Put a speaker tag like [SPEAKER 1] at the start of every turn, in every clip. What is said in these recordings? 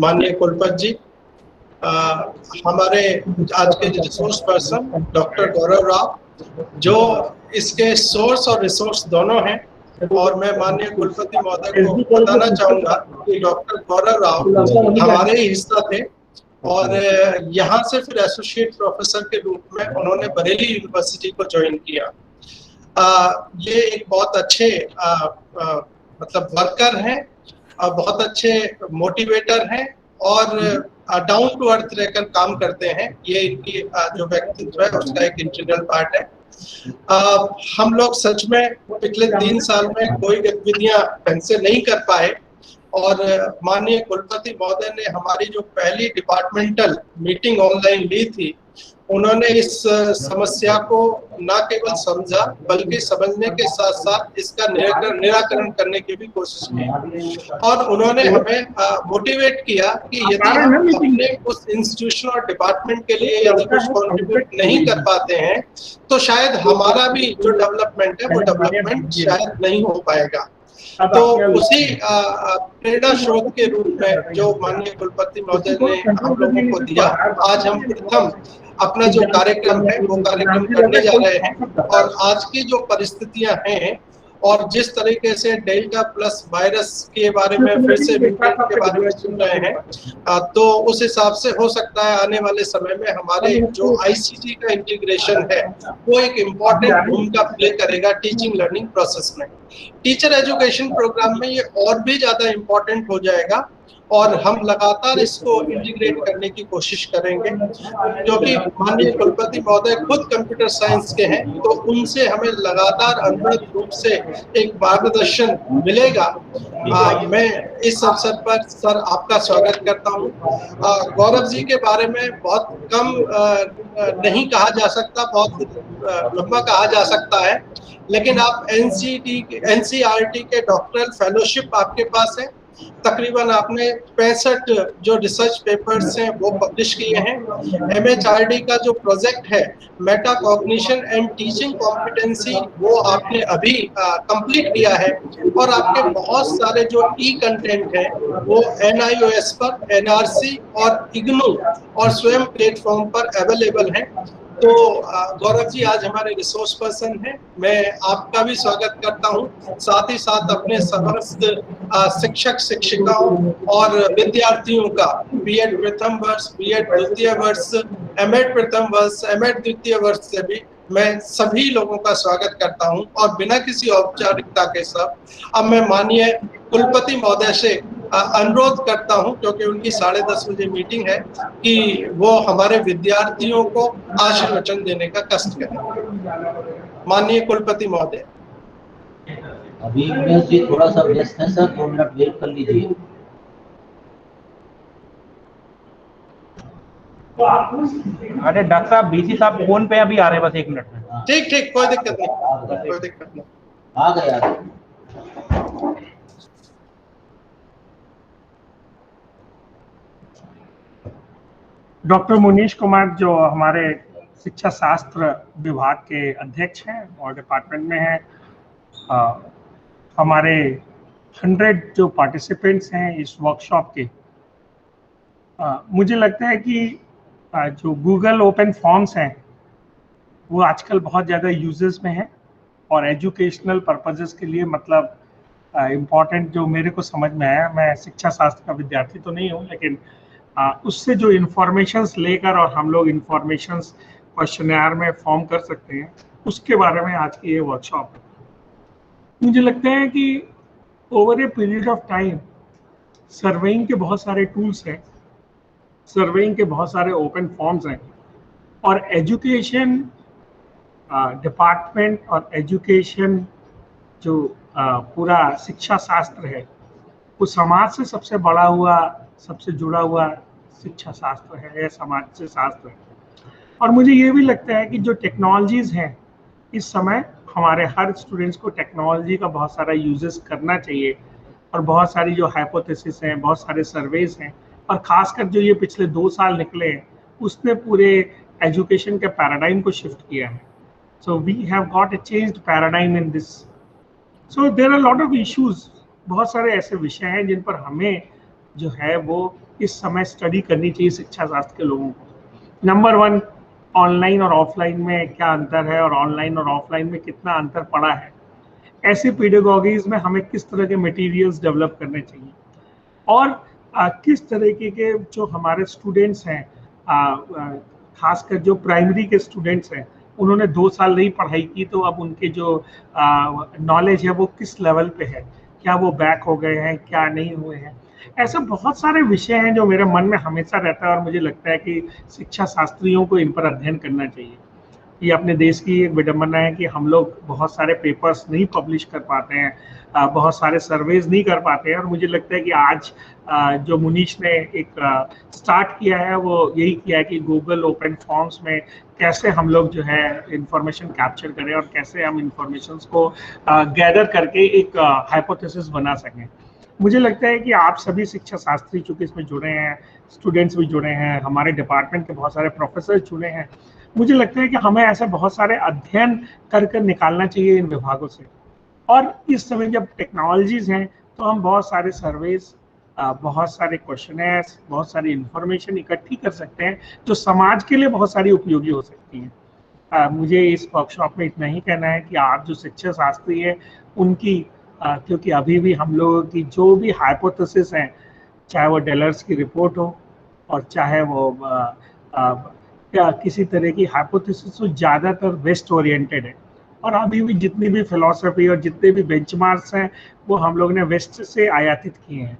[SPEAKER 1] माननीय कुलपति जी, हमारे आज के रिसोर्स पर्सन डॉक्टर गौरव राव, जो इसके सोर्स और रिसोर्स दोनों हैं, और मैं माननीय कुलपति महोदय को बताना चाहूंगा कि डॉक्टर गौरव राव हमारे ही हिस्सा थे और यहाँ से फिर एसोसिएट प्रोफेसर के रूप में उन्होंने बरेली यूनिवर्सिटी को ज्वाइन किया। ये एक बहुत अच्छे मतलब वर्कर हैं, बहुत अच्छे मोटिवेटर हैं और डाउन टू अर्थ रहकर काम करते हैं। ये इनकी जो व्यक्तित्व है उसका एक इंटीग्रल पार्ट है। हम लोग सच में पिछले 3 साल में कोई गतिविधियां ढंग से नहीं कर पाए और माननीय कुलपति महोदय ने हमारी जो पहली डिपार्टमेंटल मीटिंग ऑनलाइन ली थी, उन्होंने इस समस्या को न केवल समझा बल्कि समझने के साथ साथ इसका निराकरण करने की भी कोशिश की और उन्होंने हमें मोटिवेट किया कि यदि हम अपने उस इंस्टीट्यूशन और डिपार्टमेंट के लिए यदि कुछ कॉन्ट्रीब्यूट नहीं कर पाते हैं तो शायद हमारा भी जो डेवलपमेंट है वो डेवलपमेंट शायद नहीं हो पाएगा। तो उसी प्रेरणा स्रोत के रूप में जो माननीय कुलपति महोदय ने हम लोगों को दिया, आज हम प्रथम अपना जो कार्यक्रम है वो कार्यक्रम करने जा रहे हैं। और आज की जो परिस्थितियां हैं और जिस तरीके से डेल्टा प्लस वायरस के बारे में फिर से वेरिएंट के बारे में सुन रहे हैं, तो उस हिसाब से हो सकता है आने वाले समय में हमारे जो आईसीटी का इंटीग्रेशन है वो एक इम्पोर्टेंट भूमिका प्ले करेगा टीचिंग लर्निंग प्रोसेस में। टीचर एजुकेशन प्रोग्राम में ये और भी ज्यादा इम्पोर्टेंट हो जाएगा और हम लगातार इसको इंटीग्रेट करने की कोशिश करेंगे, क्योंकि माननीय कुलपति महोदय खुद कंप्यूटर साइंस के हैं, तो उनसे हमें लगातार अनवरत रूप से एक मार्गदर्शन मिलेगा। मैं इस अवसर पर सर आपका स्वागत करता हूं। गौरव जी के बारे में बहुत कम नहीं कहा जा सकता, बहुत लंबा कहा जा सकता है, लेकिन आप एनसीईआरटी के डॉक्टरल फेलोशिप आपके पास है। तकरीबन आपने 65 जो रिसर्च पेपर्स हैं वो पब्लिश किए हैं। एमएचआरडी का जो प्रोजेक्ट है Meta cognition and teaching competency, वो आपने अभी कंप्लीट किया है और आपके बहुत सारे जो ई कंटेंट है वो एनआईओएस पर, एनआरसी और इग्नू और स्वयं प्लेटफॉर्म पर अवेलेबल हैं। तो गौरव जी आज हमारे रिसोर्स पर्सन हैं, मैं आपका भी स्वागत करता हूं, साथ ही साथ अपने समस्त शिक्षक शिक्षिकाओं और विद्यार्थियों का बीएड प्रथम वर्ष, बीएड द्वितीय वर्ष, एमएड प्रथम वर्ष, एमएड द्वितीय वर्ष से भी मैं सभी लोगों का स्वागत करता हूं। और बिना किसी औपचारिकता के साथ अब मैं माननीय कुलपति महोदय से अनुरोध करता हूं, क्योंकि उनकी 10:30 बजे मीटिंग है, कि वो हमारे विद्यार्थियों को आशीर्वचन देने का कष्ट करें। माननीय कुलपति महोदय।
[SPEAKER 2] अभी उमेश जी थोड़ा सा व्यस्त है सर, 2 मिनट वेट कर लीजिए।
[SPEAKER 3] अरे डॉक्टर साहब बीसी साहब फोन पे अभी आ रहे हैं, बस 1 मिनट में।
[SPEAKER 1] ठीक ठीक, कोई दिक्कत नहीं, कोई दिक्कत नहीं।
[SPEAKER 2] आ गए।
[SPEAKER 4] डॉक्टर मुनीश कुमार जो हमारे शिक्षा शास्त्र विभाग के अध्यक्ष हैं और डिपार्टमेंट में हैं, हमारे 100 जो पार्टिसिपेंट्स हैं इस वर्कशॉप के, मुझे लगता है कि जो गूगल ओपन फॉर्म्स हैं वो आजकल बहुत ज़्यादा यूजेस में हैं और एजुकेशनल पर्पसेस के लिए, मतलब इम्पॉर्टेंट जो मेरे को समझ में आया, मैं शिक्षा शास्त्र का विद्यार्थी तो नहीं हूँ, लेकिन उससे जो इन्फॉर्मेशंस लेकर और हम लोग इन्फॉर्मेशंस क्वेश्चनर में फॉर्म कर सकते हैं, उसके बारे में आज की ये वर्कशॉप है। मुझे लगता है कि over a period of time surveying के बहुत सारे टूल्स हैं, सर्वेइंग के बहुत सारे ओपन फॉर्म्स हैं और एजुकेशन डिपार्टमेंट और एजुकेशन जो पूरा शिक्षा शास्त्र है वो समाज से सबसे बड़ा हुआ, सबसे जुड़ा हुआ शिक्षा शास्त्र है या समाज से शास्त्र है। और मुझे ये भी लगता है कि जो टेक्नोलॉजीज़ हैं इस समय हमारे हर स्टूडेंट्स को टेक्नोलॉजी का बहुत सारा यूजेस करना चाहिए और बहुत सारी जो हाइपोथेसिस हैं, बहुत सारे सर्वेज हैं और ख़ासकर जो ये पिछले 2 साल निकले हैं उसने पूरे एजुकेशन के पैराडाइम को शिफ्ट किया है। So we have got a changed paradigm in this. So there are lot of issues, बहुत सारे ऐसे विषय हैं जिन पर हमें जो है वो इस समय स्टडी करनी चाहिए शिक्षा शास्त्र के लोगों को। नंबर वन, ऑनलाइन और ऑफलाइन में क्या अंतर है और ऑनलाइन और ऑफलाइन में कितना अंतर पड़ा है, ऐसे पीडागोजीज में हमें किस तरह के मटेरियल्स डेवलप करने चाहिए, और किस तरीके के जो हमारे स्टूडेंट्स हैं, खासकर जो प्राइमरी के स्टूडेंट्स हैं, उन्होंने 2 साल नहीं पढ़ाई की, तो अब उनके जो नॉलेज है वो किस लेवल पे है, क्या वो बैक हो गए हैं, क्या नहीं हुए हैं। ऐसे बहुत सारे विषय हैं जो मेरे मन में हमेशा रहता है और मुझे लगता है कि शिक्षा शास्त्रियों को इन पर अध्ययन करना चाहिए। ये अपने देश की एक विडंबना है कि हम लोग बहुत सारे पेपर्स नहीं पब्लिश कर पाते हैं, बहुत सारे सर्वेज नहीं कर पाते हैं, और मुझे लगता है कि आज जो मुनीश ने एक स्टार्ट किया है वो यही किया है कि गूगल ओपन फॉर्म्स में कैसे हम लोग जो है इंफॉर्मेशन कैप्चर करें और कैसे हम इंफॉर्मेशन को गैदर करके एक हाइपोथेसिस बना सकें। मुझे लगता है कि आप सभी शिक्षा शास्त्री चूंकि इसमें जुड़े हैं, स्टूडेंट्स भी जुड़े हैं, हमारे डिपार्टमेंट के बहुत सारे प्रोफेसर जुड़े हैं, मुझे लगता है कि हमें ऐसे बहुत सारे अध्ययन कर कर निकालना चाहिए इन विभागों से। और इस समय जब टेक्नोलॉजीज हैं तो हम बहुत सारे सर्वेज, बहुत सारे क्वेश्चनर्स, बहुत सारी इंफॉर्मेशन इकट्ठी कर सकते हैं जो समाज के लिए बहुत सारी उपयोगी हो सकती है। मुझे इस वर्कशॉप में इतना ही कहना है कि आप जो शिक्षा शास्त्री है उनकी, क्योंकि अभी भी हम लोगों की जो भी हाइपोथेसिस हैं, चाहे वो डेलर्स की रिपोर्ट हो और चाहे वो या किसी तरह की हाइपोथेसिस हो, ज़्यादातर वेस्ट ओरिएंटेड है। और अभी भी जितनी भी फिलॉसफी और जितने भी बेंचमार्क्स हैं वो हम लोग ने वेस्ट से आयातित किए हैं।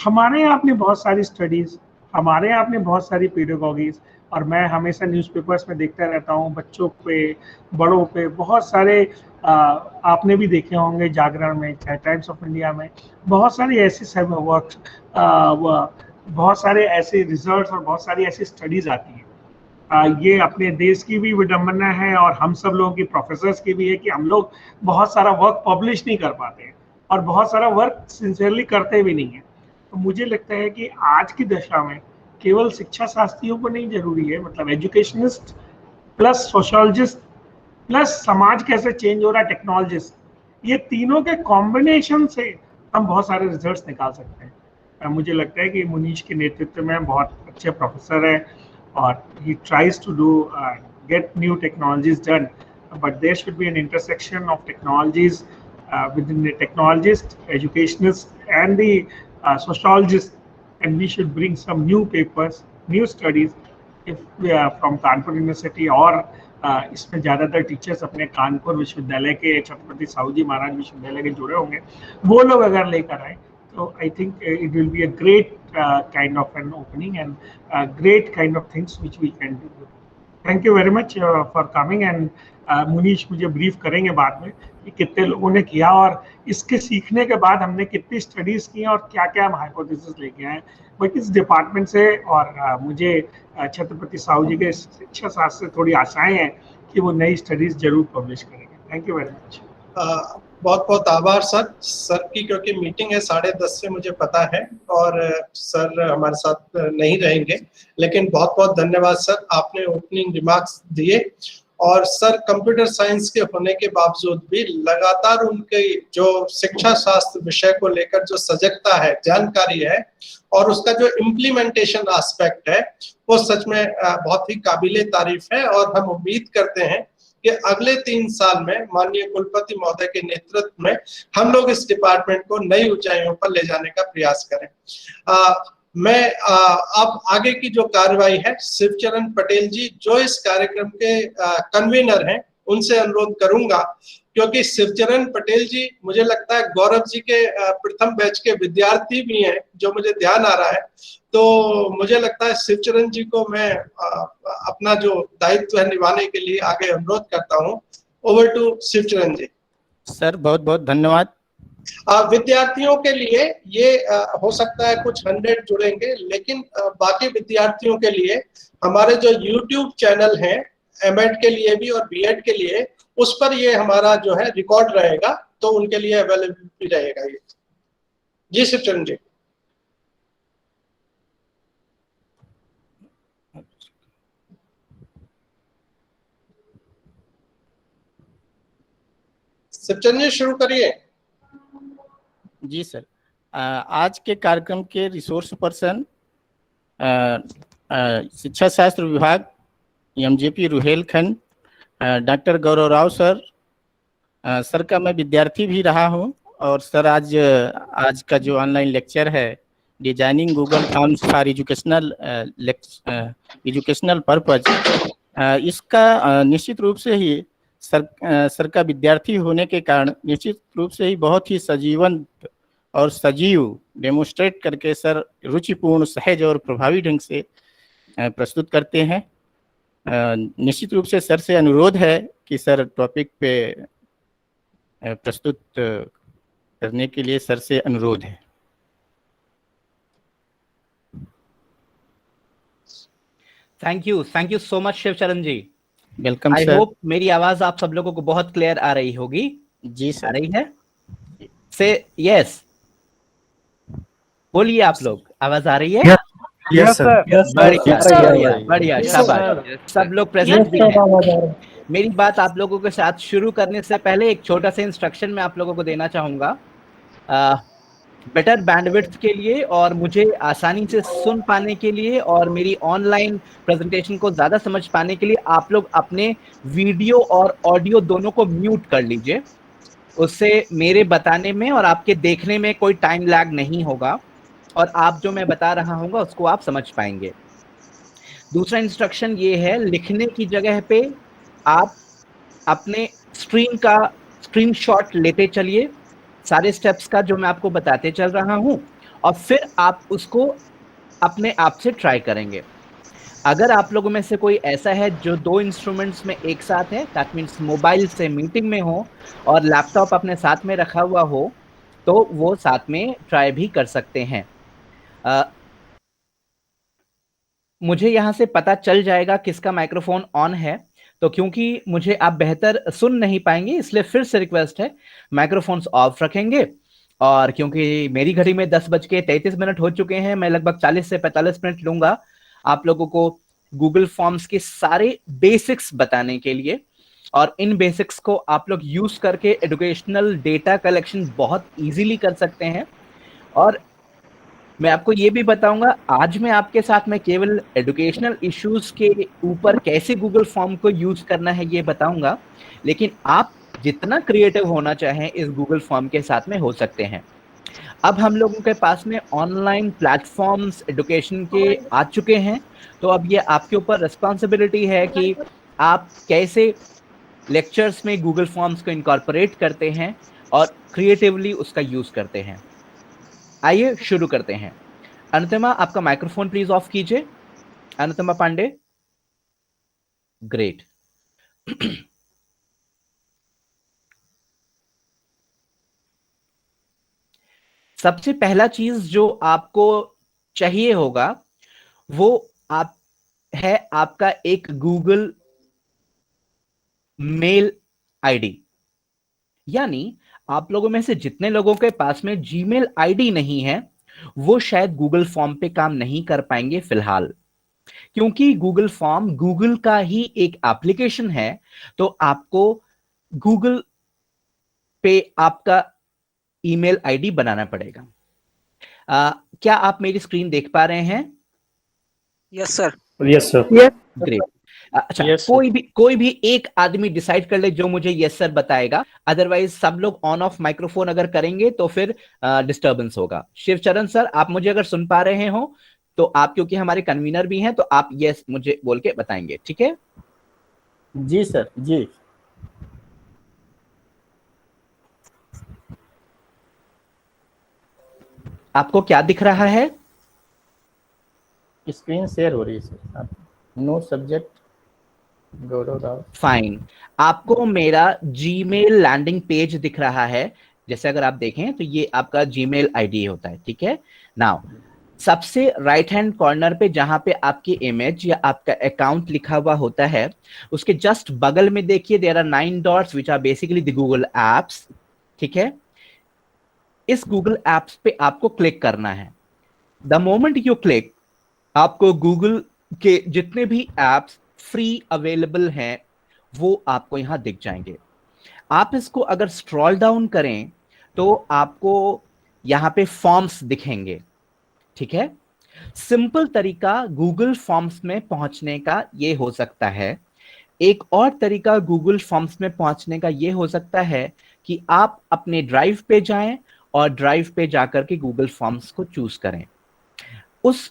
[SPEAKER 4] हमारे यहाँ अपनी बहुत सारी स्टडीज़, हमारे यहाँ अपनी बहुत सारी पेडागोजीज, और मैं हमेशा न्यूज़पेपर्स में देखता रहता हूँ बच्चों पे, बड़ों पे बहुत सारे, आपने भी देखे होंगे जागरण में, चाहे टाइम्स ऑफ इंडिया में, बहुत सारी ऐसी वर्क, बहुत सारे ऐसे रिजल्ट्स और बहुत सारी ऐसी स्टडीज आती हैं। ये अपने देश की भी विडंबना है और हम सब लोगों की, प्रोफेसर्स की भी है कि हम लोग बहुत सारा वर्क पब्लिश नहीं कर पाते हैं और बहुत सारा वर्क सिंसियरली करते भी नहीं है। तो मुझे लगता है कि आज की दशा में केवल शिक्षा शास्त्रियों को नहीं जरूरी है, मतलब एजुकेशनिस्ट प्लस सोशोलॉजिस्ट प्लस समाज कैसे चेंज हो रहा है टेक्नोलॉजिस्ट, ये तीनों के कॉम्बिनेशन से हम बहुत सारे रिजल्ट्स निकाल सकते हैं। मुझे लगता है कि मुनीश के नेतृत्व में बहुत अच्छे प्रोफेसर हैं और he tries to do get new technologies done, but there should be an intersection of technologies within the technologist, educationist, and the sociologist, and we should bring some new papers, new studies, if we are from Kanpur University और इसमें ज़्यादातर teachers अपने कानपुर विश्वविद्यालय के, छत्रपति साहू जी महाराज विश्वविद्यालय के जुड़े होंगे, वो लोग अगर लेकर आए तो I think it will be a great kind of an opening and great kind of things which we can do. Thank you very much for coming and Munish मुझे ब्रीफ करेंगे बाद में कि कितने लोगों ने किया और इसके सीखने के बाद हमने कितनी स्टडीज की और क्या क्या हम हाइपोथेसिस लेके आए। बट इस डिपार्टमेंट से और मुझे छत्रपति साहू जी के शिक्षा शास्त्र से थोड़ी आशाएं हैं कि वो नई स्टडीज जरूर पब्लिश करेंगे। Thank you very much.
[SPEAKER 1] बहुत बहुत आभार सर की, क्योंकि मीटिंग है 10:30 से मुझे पता है और सर हमारे साथ नहीं रहेंगे, लेकिन बहुत बहुत धन्यवाद सर, आपने ओपनिंग रिमार्क्स दिए। और सर कंप्यूटर साइंस के होने के बावजूद भी लगातार उनके जो शिक्षा शास्त्र विषय को लेकर जो सजगता है, जानकारी है और उसका जो इम्प्लीमेंटेशन एस्पेक्ट है वो सच में बहुत ही काबिले तारीफ है। और हम उम्मीद करते हैं कि अगले 3 साल में माननीय कुलपति महोदय के नेतृत्व में हम लोग इस डिपार्टमेंट को नई ऊंचाइयों पर ले जाने का प्रयास करें। मैं अब आगे की जो कार्रवाई है, शिवचरण पटेल जी जो इस कार्यक्रम के कन्वीनर हैं, उनसे अनुरोध करूंगा, क्योंकि शिवचरण पटेल जी मुझे लगता है गौरव जी के प्रथम बैच के विद्यार्थी भी हैं, जो मुझे ध्यान आ रहा है। तो मुझे लगता है शिवचरण जी को मैं अपना जो दायित्व है निभाने के लिए आगे अनुरोध करता हूं। Over to Shivcharan ji.
[SPEAKER 5] Sir बहुत बहुत धन्यवाद।
[SPEAKER 1] विद्यार्थियों के लिए ये हो सकता है कुछ 100 जुड़ेंगे, लेकिन बाकी विद्यार्थियों के लिए हमारे जो YouTube चैनल है एमएड के लिए भी और बीएड के लिए, उस पर ये हमारा जो है रिकॉर्ड रहेगा, तो उनके लिए अवेलेबल भी रहेगा ये। जी शिवचरण जी। शिवचरण जी शुरू करिए।
[SPEAKER 5] जी सर, आज के कार्यक्रम के रिसोर्स पर्सन शिक्षा शास्त्र विभाग एमजेपी रुहेलखंड डॉक्टर गौरव राव सर। सर का मैं विद्यार्थी भी रहा हूं और सर आज का जो ऑनलाइन लेक्चर है designing Google forms for educational purpose, इसका निश्चित रूप से ही सर का विद्यार्थी होने के कारण निश्चित रूप से ही बहुत ही सजीवन और सजीव डेमोन्स्ट्रेट करके सर रुचिपूर्ण, सहज और प्रभावी ढंग से प्रस्तुत करते हैं। निश्चित रूप से सर से अनुरोध है कि सर टॉपिक पे प्रस्तुत करने के लिए सर से अनुरोध है।
[SPEAKER 6] Thank you so much Shivcharan ji.
[SPEAKER 5] Welcome
[SPEAKER 6] I
[SPEAKER 5] sir.
[SPEAKER 6] Hope मेरी आवाज आप सब लोगों को बहुत क्लियर आ रही होगी।
[SPEAKER 5] जी सर।
[SPEAKER 6] आ रही है? से यस बोलिए, आप लोग आवाज आ रही है?
[SPEAKER 3] Yes sir.
[SPEAKER 6] बढ़िया, शाबाश। सब लोग प्रेजेंट भी हैं। मेरी बात आप लोगों के साथ शुरू करने से पहले एक छोटा सा इंस्ट्रक्शन मैं आप लोगों को देना चाहूंगा। बेटर बैंडविड्थ के लिए और मुझे आसानी से सुन पाने के लिए और मेरी ऑनलाइन प्रेजेंटेशन को ज्यादा समझ पाने के लिए आप लोग अपने वीडियो और ऑडियो दोनों को म्यूट कर लीजिए। उससे मेरे बताने में और आपके देखने में कोई टाइम लैग नहीं होगा और आप जो मैं बता रहा हूँ उसको आप समझ पाएंगे। दूसरा इंस्ट्रक्शन ये है, लिखने की जगह पे आप अपने स्क्रीन का स्क्रीनशॉट लेते चलिए, सारे स्टेप्स का जो मैं आपको बताते चल रहा हूं, और फिर आप उसको अपने आप से ट्राई करेंगे। अगर आप लोगों में से कोई ऐसा है जो दो इंस्ट्रूमेंट्स में एक साथ है, दैट मीन्स मोबाइल से मीटिंग में हो और लैपटॉप अपने साथ में रखा हुआ हो, तो वो साथ में ट्राई भी कर सकते हैं। मुझे यहाँ से पता चल जाएगा किसका माइक्रोफोन ऑन है, तो क्योंकि मुझे आप बेहतर सुन नहीं पाएंगे इसलिए फिर से रिक्वेस्ट है माइक्रोफोन्स ऑफ रखेंगे। और क्योंकि मेरी घड़ी में 10:33 हो चुके हैं, मैं लगभग 40 से 45 मिनट लूंगा आप लोगों को गूगल फॉर्म्स के सारे बेसिक्स बताने के लिए। और इन बेसिक्स को आप लोग यूज करके एजुकेशनल डेटा कलेक्शन बहुत इजीली कर सकते हैं। और मैं आपको ये भी बताऊंगा, आज मैं आपके साथ में केवल एजुकेशनल इश्यूज के ऊपर कैसे गूगल फॉर्म को यूज करना है ये बताऊंगा, लेकिन आप जितना क्रिएटिव होना चाहें इस गूगल फॉर्म के साथ में हो सकते हैं। अब हम लोगों के पास में ऑनलाइन प्लेटफॉर्म्स एजुकेशन के आ चुके हैं, तो अब ये आपके ऊपर रिस्पॉन्सिबिलिटी है कि आप कैसे लेक्चर्स में गूगल फॉर्म्स को इनकॉर्पोरेट करते हैं और क्रिएटिवली उसका यूज करते हैं। आइए शुरू करते हैं। अनुपमा, आपका माइक्रोफोन प्लीज ऑफ कीजिए। अनुपमा पांडे, ग्रेट। सबसे पहला चीज जो आपको चाहिए होगा वो है आपका एक गूगल मेल आईडी। यानी आप लोगों में से जितने लोगों के पास में जीमेल आईडी नहीं है वो शायद गूगल फॉर्म पे काम नहीं कर पाएंगे फिलहाल, क्योंकि गूगल फॉर्म गूगल का ही एक एप्लीकेशन है। तो आपको गूगल पे आपका ईमेल आईडी बनाना पड़ेगा। क्या आप मेरी स्क्रीन देख पा रहे हैं?
[SPEAKER 7] Yes sir.
[SPEAKER 3] Yes sir.
[SPEAKER 6] Great. अच्छा,
[SPEAKER 5] Yes,
[SPEAKER 6] कोई भी एक आदमी डिसाइड कर ले जो मुझे यस सर बताएगा, अदरवाइज सब लोग ऑन ऑफ माइक्रोफोन अगर करेंगे तो फिर डिस्टर्बेंस होगा। शिवचरण सर, आप मुझे अगर सुन पा रहे हो तो आप, क्योंकि हमारे कन्वीनर भी हैं, तो आप यस मुझे बोल के बताएंगे, ठीक है?
[SPEAKER 5] जी सर। जी
[SPEAKER 6] आपको क्या दिख रहा है?
[SPEAKER 5] स्क्रीन शेयर हो रही है सर। नो सब्जेक्ट गौरव राव।
[SPEAKER 6] फाइन। आपको मेरा जीमेल लैंडिंग पेज दिख रहा है। जैसे अगर आप देखें तो ये आपका जीमेल आईडी होता है, ठीक है? नाउ सबसे राइट हैंड कॉर्नर पे जहां पे आपकी इमेज या आपका अकाउंट लिखा हुआ होता है, उसके जस्ट बगल में देखिए there are 9 dots which are basically the Google apps, ठीक है? इस गूगल एप्स पे आपको क्लिक करना है। द मोमेंट यू क्लिक, आपको गूगल के जितने भी एप्स फ्री अवेलेबल हैं वो आपको यहां दिख जाएंगे। आप इसको अगर स्क्रॉल डाउन करें तो आपको यहाँ पे फॉर्म्स दिखेंगे, ठीक है। सिंपल तरीका गूगल फॉर्म्स में पहुंचने का ये हो सकता है। एक और तरीका गूगल फॉर्म्स में पहुंचने का ये हो सकता है कि आप अपने ड्राइव पे जाएं और ड्राइव पे जाकर के गूगल फॉर्म्स को चूज करें। उस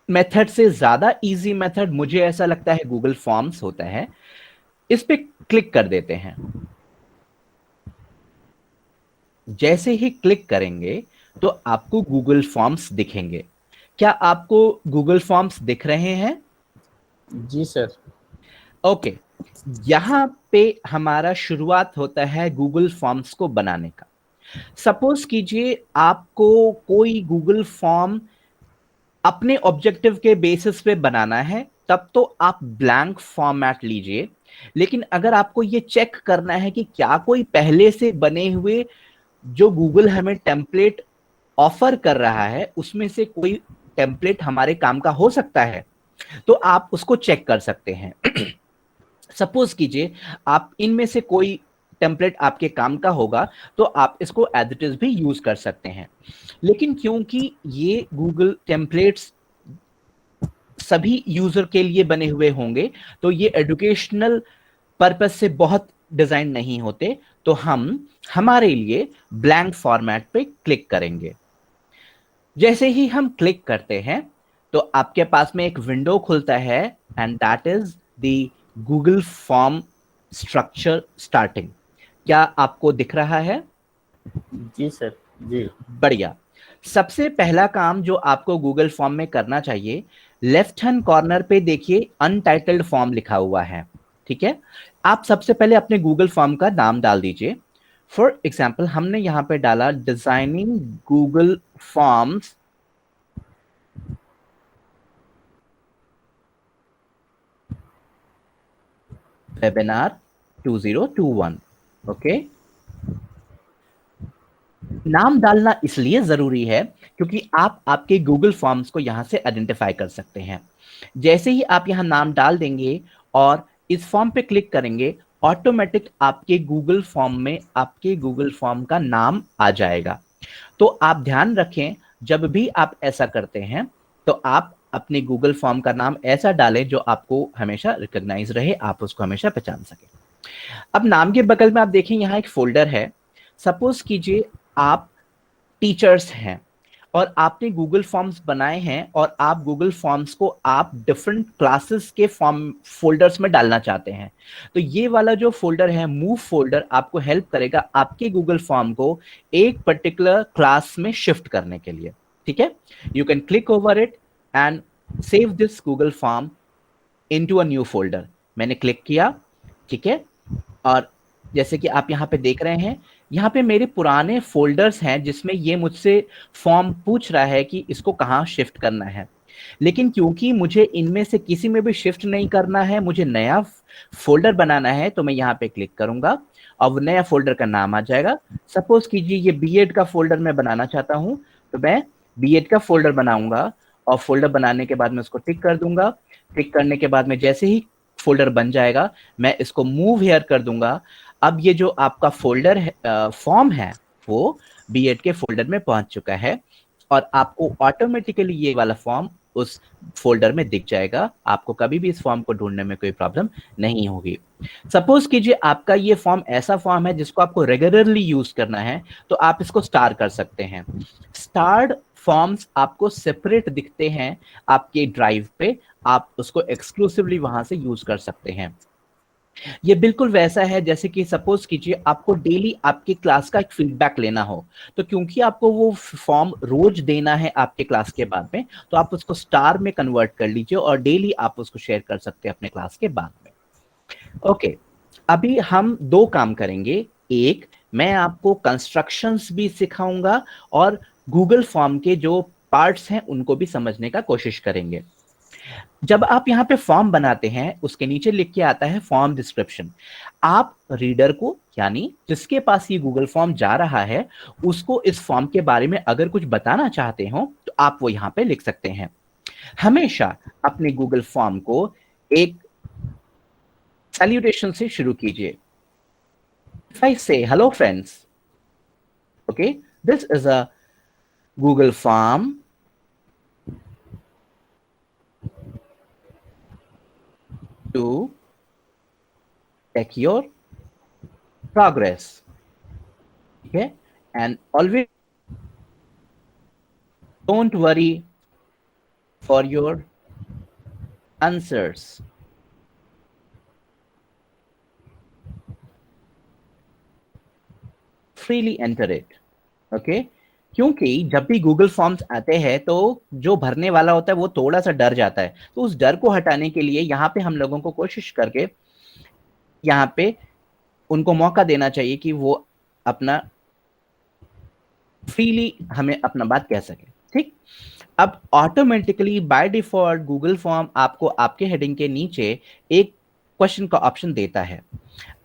[SPEAKER 6] मेथड से ज्यादा इजी मेथड मुझे ऐसा लगता है गूगल फॉर्म्स होता है। इस पे क्लिक कर देते हैं। जैसे ही क्लिक करेंगे तो आपको गूगल फॉर्म्स दिखेंगे। क्या आपको गूगल फॉर्म्स दिख रहे हैं?
[SPEAKER 5] जी सर।
[SPEAKER 6] ओके, यहां पे हमारा शुरुआत होता है गूगल फॉर्म्स को बनाने का। सपोज कीजिए आपको कोई गूगल फॉर्म अपने ऑब्जेक्टिव के बेसिस पे बनाना है, तब तो आप ब्लैंक फॉर्मेट लीजिए। लेकिन अगर आपको ये चेक करना है कि क्या कोई पहले से बने हुए जो गूगल हमें टेम्पलेट ऑफर कर रहा है उसमें से कोई टेम्पलेट हमारे काम का हो सकता है, तो आप उसको चेक कर सकते हैं। सपोज कीजिए आप इनमें से कोई टेम्पलेट आपके काम का होगा तो आप इसको एज इट इज भी यूज कर सकते हैं। लेकिन क्योंकि ये गूगल टेम्पलेट्स सभी यूजर के लिए बने हुए होंगे तो ये एजुकेशनल पर्पस से बहुत डिजाइन नहीं होते, तो हम हमारे लिए ब्लैंक फॉर्मेट पे क्लिक करेंगे। जैसे ही हम क्लिक करते हैं तो आपके पास में एक विंडो खुलता है and that is the Google form structure starting. क्या आपको दिख रहा है?
[SPEAKER 5] जी सर। जी।
[SPEAKER 6] बढ़िया। सबसे पहला काम जो आपको गूगल फॉर्म में करना चाहिए, लेफ्ट हैंड कॉर्नर पे देखिए अनटाइटल्ड फॉर्म लिखा हुआ है, ठीक है। आप सबसे पहले अपने गूगल फॉर्म का नाम डाल दीजिए। फॉर एग्जाम्पल हमने यहां पे डाला designing Google forms webinar 2021। Okay, नाम डालना इसलिए जरूरी है क्योंकि आप आपके गूगल फॉर्म्स को यहां से आइडेंटिफाई कर सकते हैं। जैसे ही आप यहां नाम डाल देंगे और इस फॉर्म पे क्लिक करेंगे, ऑटोमेटिक आपके गूगल फॉर्म में आपके गूगल फॉर्म का नाम आ जाएगा। तो आप ध्यान रखें, जब भी आप ऐसा करते हैं तो आप अपने गूगल फॉर्म का नाम ऐसा डालें जो आपको हमेशा रिकॉग्नाइज रहे, आप उसको हमेशा पहचान सके। अब नाम के बगल में आप देखें यहाँ एक फोल्डर है। सपोज कीजिए आप टीचर्स हैं और आपने गूगल फॉर्म्स बनाए हैं और आप गूगल फॉर्म्स को आप डिफरेंट क्लासेस के फॉर्म फोल्डर्स में डालना चाहते हैं, तो ये वाला जो फोल्डर है मूव फोल्डर आपको हेल्प करेगा आपके गूगल फॉर्म को एक पर्टिकुलर क्लास में शिफ्ट करने के लिए, ठीक है। You can click over it and save this Google form into a new folder. मैंने क्लिक किया, ठीक है, और जैसे कि आप यहाँ पे देख रहे हैं, यहाँ पे मेरे पुराने फोल्डर्स हैं जिसमें ये मुझसे फॉर्म पूछ रहा है कि इसको कहाँ शिफ्ट करना है। लेकिन क्योंकि मुझे इनमें से किसी में भी शिफ्ट नहीं करना है, मुझे नया फोल्डर बनाना है, तो मैं यहाँ पे क्लिक करूंगा और वो नया फोल्डर का नाम आ जाएगा। सपोज कीजिए ये बीएड का फोल्डर मैं बनाना चाहता हूँ, तो मैं बीएड का फोल्डर बनाऊंगा और फोल्डर बनाने के बाद में उसको टिक कर दूंगा। टिक करने के बाद में जैसे ही फोल्डर बन जाएगा मैं इसको मूव हियर कर दूंगा। अब ये जो आपका फोल्डर है, फॉर्म है, वो बीएड के फोल्डर में पहुंच चुका है और आपको ऑटोमेटिकली ये वाला फॉर्म उस फोल्डर में दिख जाएगा। आपको कभी भी इस फॉर्म को ढूंढने में कोई प्रॉब्लम नहीं होगी। सपोज कीजिए आपका ये फॉर्म ऐसा फॉर्म है जिसको आपको रेगुलरली यूज करना है, तो आप इसको स्टार कर सकते हैं। स्टार्ड फॉर्म्स आपको सेपरेट दिखते हैं आपके ड्राइव पे, आप उसको एक्सक्लूसिवली वहां से यूज कर सकते हैं। ये बिल्कुल वैसा है जैसे कि सपोज कीजिए आपको डेली आपकी क्लास का एक फीडबैक लेना हो, तो क्योंकि आपको वो फॉर्म रोज देना है आपके क्लास के बाद में, तो आप उसको स्टार में कन्वर्ट कर लीजिए और डेली आप उसको शेयर कर सकते हैं अपने क्लास के बाद में। ओके, अभी हम दो काम करेंगे। एक, मैं आपको कंस्ट्रक्शंस भी सिखाऊंगा और गूगल फॉर्म के जो पार्ट्स हैं उनको भी समझने का कोशिश करेंगे। जब आप यहाँ पे फॉर्म बनाते हैं उसके नीचे लिख के आता है फॉर्म डिस्क्रिप्शन। आप रीडर को, यानी जिसके पास ये गूगल फॉर्म जा रहा है, उसको इस फॉर्म के बारे में अगर कुछ बताना चाहते हो तो आप वो यहाँ पे लिख सकते हैं। हमेशा अपने गूगल फॉर्म को एक सैल्यूटेशन से शुरू कीजिए। If I say hello friends, okay, this is a Google Form to check your progress. Okay, and always don't worry for your answers. Freely enter it. Okay, क्योंकि जब भी गूगल फॉर्म्स आते हैं तो जो भरने वाला होता है वो थोड़ा सा डर जाता है, तो उस डर को हटाने के लिए यहाँ पे हम लोगों को कोशिश करके यहाँ पे उनको मौका देना चाहिए कि वो अपना फ्रीली हमें अपना बात कह सके। ठीक, अब automatically by default Google form आपको आपके हेडिंग के नीचे एक क्वेश्चन का ऑप्शन देता है,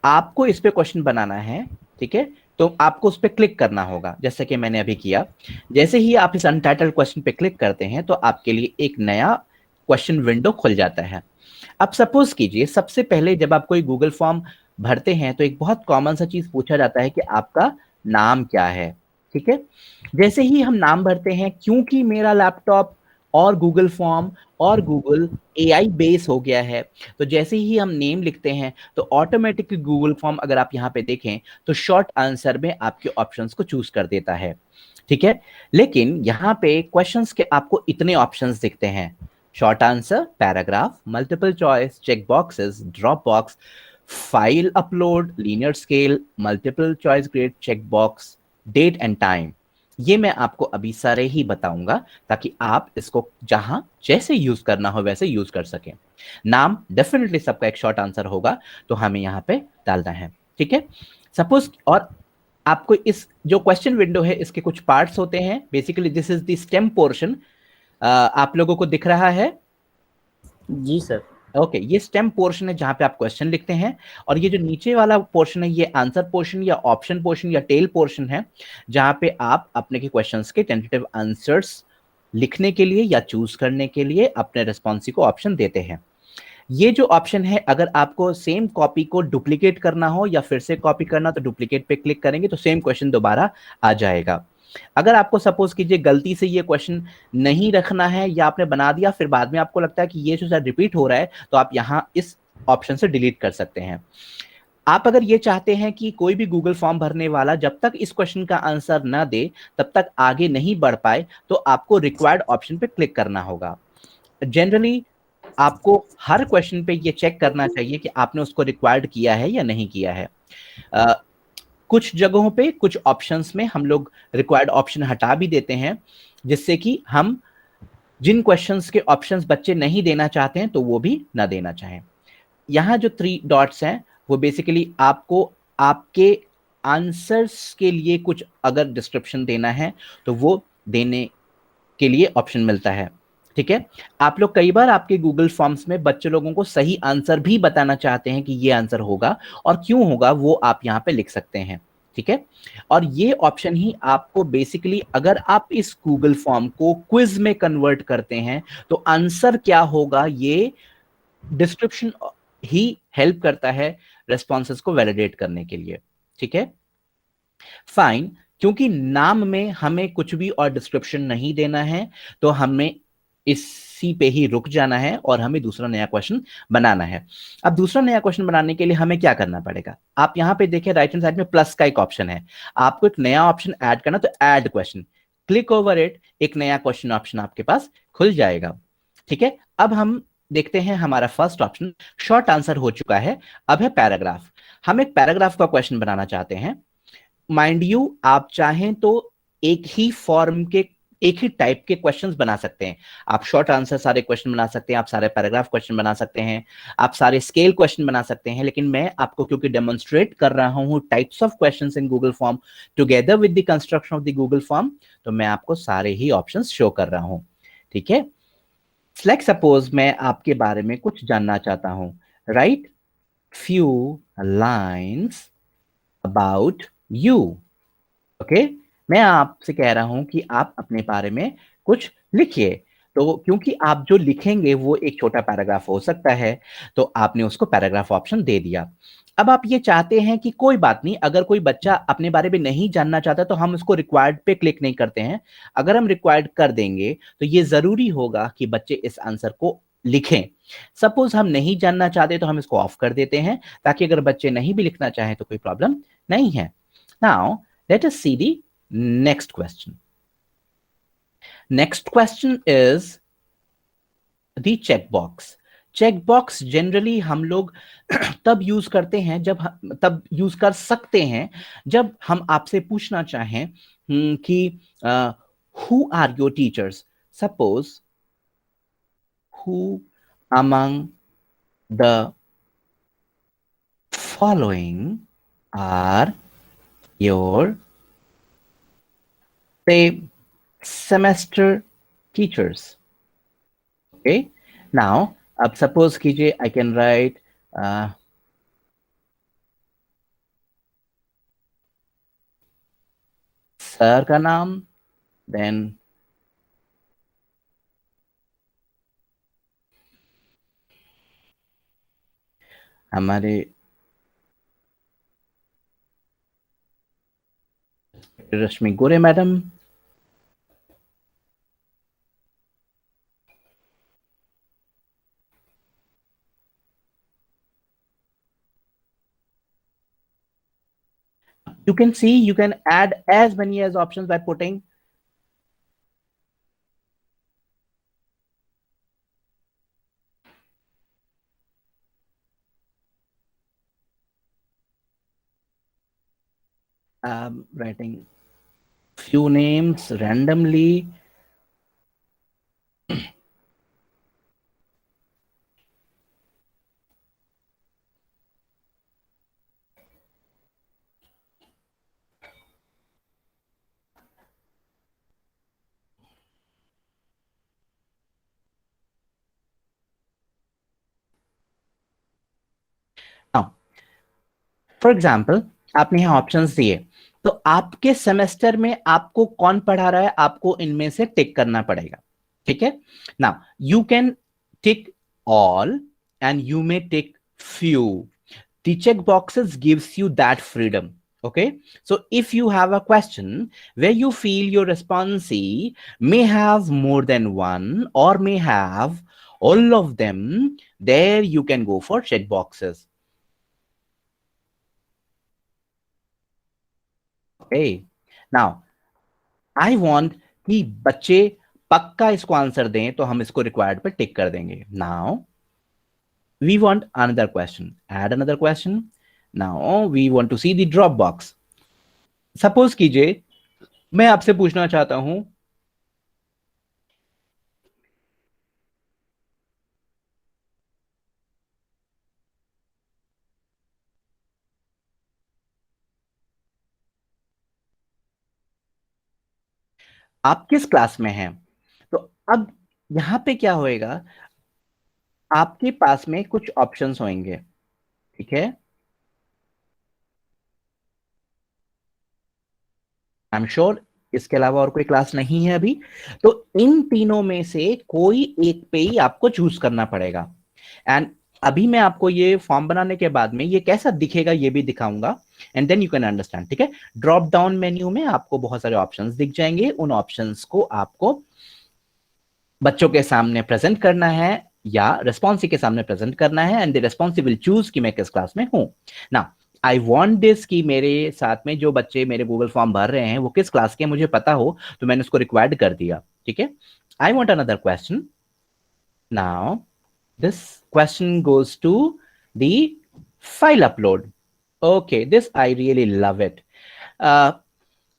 [SPEAKER 6] आपको इस पे क्वेश्चन बनाना है। ठीक है, तो आपको उस पर क्लिक करना होगा, जैसे कि मैंने अभी किया। जैसे ही आप इस अनटाइटल्ड क्वेश्चन पे क्लिक करते हैं तो आपके लिए एक नया क्वेश्चन विंडो खुल जाता है। अब सपोज कीजिए सबसे पहले जब आप कोई गूगल फॉर्म भरते हैं तो एक बहुत कॉमन सा चीज पूछा जाता है कि आपका नाम क्या है। ठीक है, जैसे ही हम नाम भरते हैं, क्योंकि मेरा लैपटॉप और गूगल फॉर्म और गूगल एआई बेस हो गया है, तो जैसे ही हम नेम लिखते हैं तो ऑटोमेटिकली गूगल फॉर्म अगर आप यहाँ पे देखें तो शॉर्ट आंसर में आपके ऑप्शंस को चूज कर देता है। ठीक है, लेकिन यहाँ पे क्वेश्चंस के आपको इतने ऑप्शंस दिखते हैं, short answer, paragraph, multiple choice, check boxes, drop box, file upload, linear scale, multiple choice grade, check box, date and time. ये मैं आपको अभी सारे ही बताऊंगा ताकि आप इसको जहां जैसे यूज करना हो वैसे यूज कर सकें। नाम डेफिनेटली सबका एक शॉर्ट आंसर होगा, तो हमें यहाँ पे डालना है। ठीक है, सपोज, और आपको इस जो क्वेश्चन विंडो है इसके कुछ पार्ट्स होते हैं। Basically this is the stem portion, आप लोगों को दिख रहा है?
[SPEAKER 5] जी सर।
[SPEAKER 6] ओके, ये स्टेम पोर्शन है जहां पे आप क्वेश्चन लिखते हैं, और ये जो नीचे वाला पोर्शन है ये आंसर पोर्शन या ऑप्शन पोर्शन या टेल पोर्शन है, जहां पे आप अपने के क्वेश्चंस के टेंटेटिव आंसर्स लिखने के लिए या चूज करने के लिए अपने रिस्पॉन्सिव को ऑप्शन देते हैं। ये जो ऑप्शन है, अगर आपको सेम कॉपी को डुप्लीकेट करना हो या फिर से कॉपी करना, तो डुप्लीकेट पे क्लिक करेंगे तो सेम क्वेश्चन दोबारा आ जाएगा। अगर आपको सपोज कीजिए गलती से ये क्वेश्चन नहीं रखना है या आपने बना दिया फिर बाद में आपको लगता है कि ये जो शायद रिपीट हो रहा है, तो आप यहाँ इस ऑप्शन से डिलीट कर सकते हैं। आप अगर ये चाहते हैं कि कोई भी गूगल फॉर्म भरने वाला जब तक इस क्वेश्चन का आंसर ना दे तब तक आगे नहीं बढ़ पाए, तो आपको रिक्वायर्ड ऑप्शन पे क्लिक करना होगा। जनरली आपको हर क्वेश्चन पे ये चेक करना चाहिए कि आपने उसको रिक्वायर्ड किया है या नहीं किया है। कुछ जगहों पे कुछ ऑप्शंस में हम लोग रिक्वायर्ड ऑप्शन हटा भी देते हैं, जिससे कि हम जिन क्वेश्चंस के ऑप्शंस बच्चे नहीं देना चाहते हैं तो वो भी ना देना चाहें। यहाँ जो 3 डॉट्स हैं वो बेसिकली आपको आपके आंसर्स के लिए कुछ अगर डिस्क्रिप्शन देना है तो वो देने के लिए ऑप्शन मिलता है। ठीक है, आप लोग कई बार आपके गूगल फॉर्म्स में बच्चे लोगों को सही आंसर भी बताना चाहते हैं कि ये आंसर होगा और क्यों होगा, वो आप यहाँ पे लिख सकते हैं। ठीक है, और ये ऑप्शन ही आपको बेसिकली अगर आप इस गूगल फॉर्म को क्विज में कन्वर्ट करते हैं तो आंसर क्या होगा ये डिस्क्रिप्शन ही हेल्प करता है रेस्पॉन्सेस को वैलिडेट करने के लिए। ठीक है, फाइन, क्योंकि नाम में हमें कुछ भी और डिस्क्रिप्शन नहीं देना है तो हमें इसी पे ही रुक जाना है और हमें दूसरा नया क्वेश्चन बनाना है। अब दूसरा नया क्वेश्चन बनाने के लिए हमें क्या करना पड़ेगा? आप यहां पे देखें राइट हैंड साइड में प्लस का एक ऑप्शन है, आपको एक नया ऑप्शन ऐड करना, तो add question, click over it, एक नया क्वेश्चन ऑप्शन आपके पास खुल जाएगा। ठीक है, अब हम देखते हैं हमारा फर्स्ट ऑप्शन शॉर्ट आंसर हो चुका है, अब है पैराग्राफ। हम एक पैराग्राफ का क्वेश्चन बनाना चाहते हैं। माइंड यू, आप चाहें तो एक ही फॉर्म के एक ही टाइप के क्वेश्चंस बना सकते हैं। आप शॉर्ट आंसर सारे क्वेश्चन बना सकते हैं, आप सारे पैराग्राफ क्वेश्चन बना सकते हैं, आप सारे स्केल क्वेश्चन बना सकते हैं, लेकिन मैं आपको क्योंकि डेमोन्स्ट्रेट कर रहा हूं types of questions in Google form together with the construction of the Google form, तो मैं आपको सारे ही ऑप्शंस शो कर रहा हूं। ठीक है, लेट्स सपोज मैं आपके बारे में कुछ जानना चाहता हूं। Right few lines about you. Okay, मैं आपसे कह रहा हूं कि आप अपने बारे में कुछ लिखिए। तो क्योंकि आप जो लिखेंगे वो एक छोटा पैराग्राफ हो सकता है, तो आपने उसको पैराग्राफ ऑप्शन दे दिया। अब आप ये चाहते हैं कि कोई बात नहीं, अगर कोई बच्चा अपने बारे में नहीं जानना चाहता तो हम उसको रिक्वायर्ड पे क्लिक नहीं करते हैं। अगर हम रिक्वायर्ड कर देंगे तो ये जरूरी होगा कि बच्चे इस आंसर को लिखें। सपोज हम नहीं जानना चाहते तो हम इसको ऑफ कर देते हैं, ताकि अगर बच्चे नहीं भी लिखना चाहें तो कोई प्रॉब्लम नहीं है। Now let us see the next question. Next question is the checkbox. Checkbox generally हम लोग तब यूज करते हैं तब यूज कर सकते हैं जब हम आपसे पूछना चाहें कि who are your teachers. Suppose who among the following are your semester teachers. Okay, now अब सपोज कीजिए आई कैन राइट सर का नाम, देन हमारे रश्मि गोरे madam, you can see you can add as many as options by putting writing few names randomly. Now, for example आपने यहाँ options दिए, तो आपके सेमेस्टर में आपको कौन पढ़ा रहा है आपको इनमें से टिक करना पड़ेगा। ठीक है, now you can tick all and you may tick few. The check boxes gives you that freedom. Okay, so if you have a question where you feel your respondee may have more than one or may have all of them, there you can go for check boxes. Okay, now I want कि बच्चे पक्का इसको answer दें, तो हम इसको required पर टिक कर देंगे। Now we want another question, add another question. Now we want to see the drop box. Suppose कीजिए मैं आपसे पूछना चाहता हूं आप किस क्लास में हैं। तो अब यहां पे क्या होएगा, आपके पास में कुछ ऑप्शंस होंगे। ठीक है, आई एम श्योर इसके अलावा और कोई क्लास नहीं है अभी, तो इन तीनों में से कोई एक पे ही आपको चूज करना पड़ेगा। एंड अभी मैं आपको ये फॉर्म बनाने के बाद में ये कैसा दिखेगा ये भी दिखाऊंगा, and then you can understand. ठीक है, ड्रॉप डाउन मेन्यू में आपको बहुत सारे ऑप्शंस दिख जाएंगे, उन ऑप्शंस को आपको बच्चों के सामने प्रेजेंट करना है या रेस्पॉन्सी के सामने प्रेजेंट करना है, एंड द रेस्पॉन्सी विल चूज कि मैं किस क्लास में हूं। ना आई वॉन्ट दिस कि मेरे साथ में जो बच्चे मेरे गूगल फॉर्म भर रहे हैं वो किस क्लास के मुझे पता हो, तो मैंने उसको रिक्वायर्ड कर दिया। ठीक है, I want another question. Now this question goes to the file upload. Okay, this I really love it.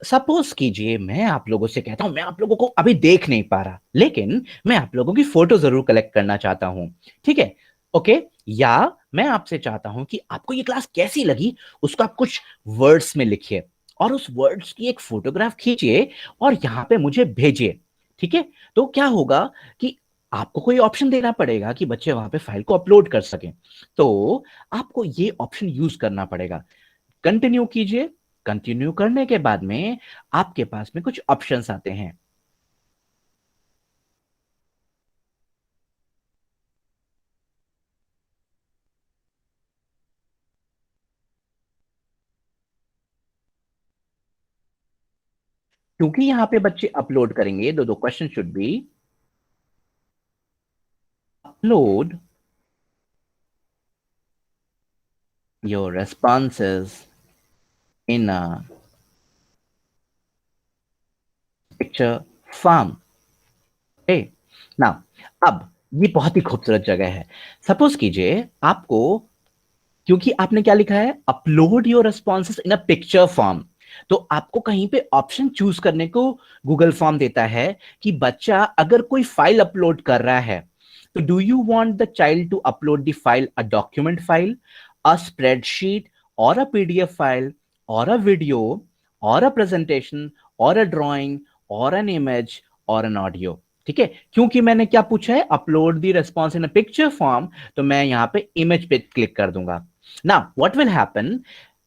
[SPEAKER 6] Suppose कीजिए मैं आप लोगों से कहता हूं मैं आप लोगों को अभी देख नहीं पा रहा, लेकिन मैं आप लोगों की फोटो जरूर कलेक्ट करना चाहता हूं। ठीक है, ओके, या मैं आपसे चाहता हूं कि आपको ये क्लास कैसी लगी उसको आप कुछ वर्ड्स में लिखिए और उस वर्ड्स की एक फोटोग्राफ खींचिए और यहां पे मुझे भेजिए। ठीक है, तो क्या होगा कि आपको कोई ऑप्शन देना पड़ेगा कि बच्चे वहां पे फाइल को अपलोड कर सकें, तो आपको ये ऑप्शन यूज करना पड़ेगा। कंटिन्यू कीजिए, कंटिन्यू करने के बाद में आपके पास में कुछ ऑप्शंस आते हैं। क्योंकि यहां पे बच्चे अपलोड करेंगे, दो question should be upload your responses in a picture form. Okay. Now, अब ये बहुत ही खूबसूरत जगह है। सपोज कीजिए आपको, क्योंकि आपने क्या लिखा है, upload your responses in a picture form, तो आपको कहीं पे ऑप्शन चूज करने को गूगल फॉर्म देता है कि बच्चा अगर कोई फाइल अपलोड कर रहा है, तो do you want the child to upload the file, a document file, a spreadsheet, और अ पीडीएफ फाइल, और अ वीडियो, और अ प्रेजेंटेशन, और अ ड्राइंग, और एन इमेज, और एन ऑडियो। ठीक है, क्योंकि मैंने क्या पूछा है, upload the response in a picture form, तो मैं यहां पे इमेज पे क्लिक कर दूंगा। ना व्हाट विल हैपन,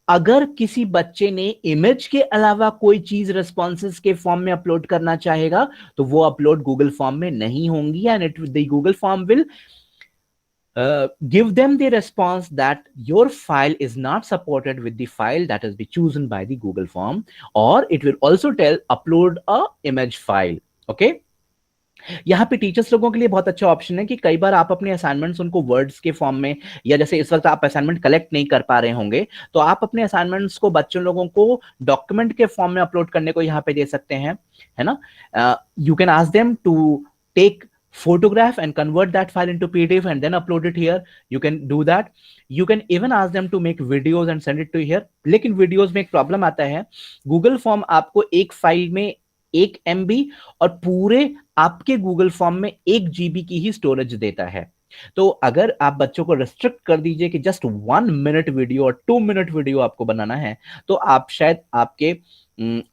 [SPEAKER 6] अगर किसी बच्चे ने इमेज के अलावा कोई चीज रिस्पॉन्सेज के फॉर्म में अपलोड करना चाहेगा, तो वो अपलोड गूगल फॉर्म में नहीं होंगी, and it the Google form will give them the response that your file is not supported with the file that has been chosen by the Google form, or it will also tell upload a image file. Okay. यहाँ पे teachers लोगों के लिए बहुत अच्छा option है कि कई बार आप अपने असाइनमेंट्स उनको वर्ड्स के फॉर्म में, या जैसे इस वक्त आप असाइनमेंट कलेक्ट नहीं कर पा रहे होंगे, तो आप अपने असाइनमेंट्स को बच्चों लोगों को डॉक्यूमेंट के फॉर्म में अपलोड करने को यहाँ पे दे सकते हैं, है ना। You can ask them to take photograph and convert that file into PDF and then upload it here. You can do that. You can even ask them to make videos and send it to here. लेकिन videos में एक problem आता है, Google form आपको एक file में 1 MB और पूरे आपके गूगल फॉर्म में 1 GB की ही स्टोरेज देता है। तो अगर आप बच्चों को रिस्ट्रिक्ट कर दीजिए कि जस्ट 1 मिनट वीडियो और 2 मिनट वीडियो आपको बनाना है, तो आप शायद आपके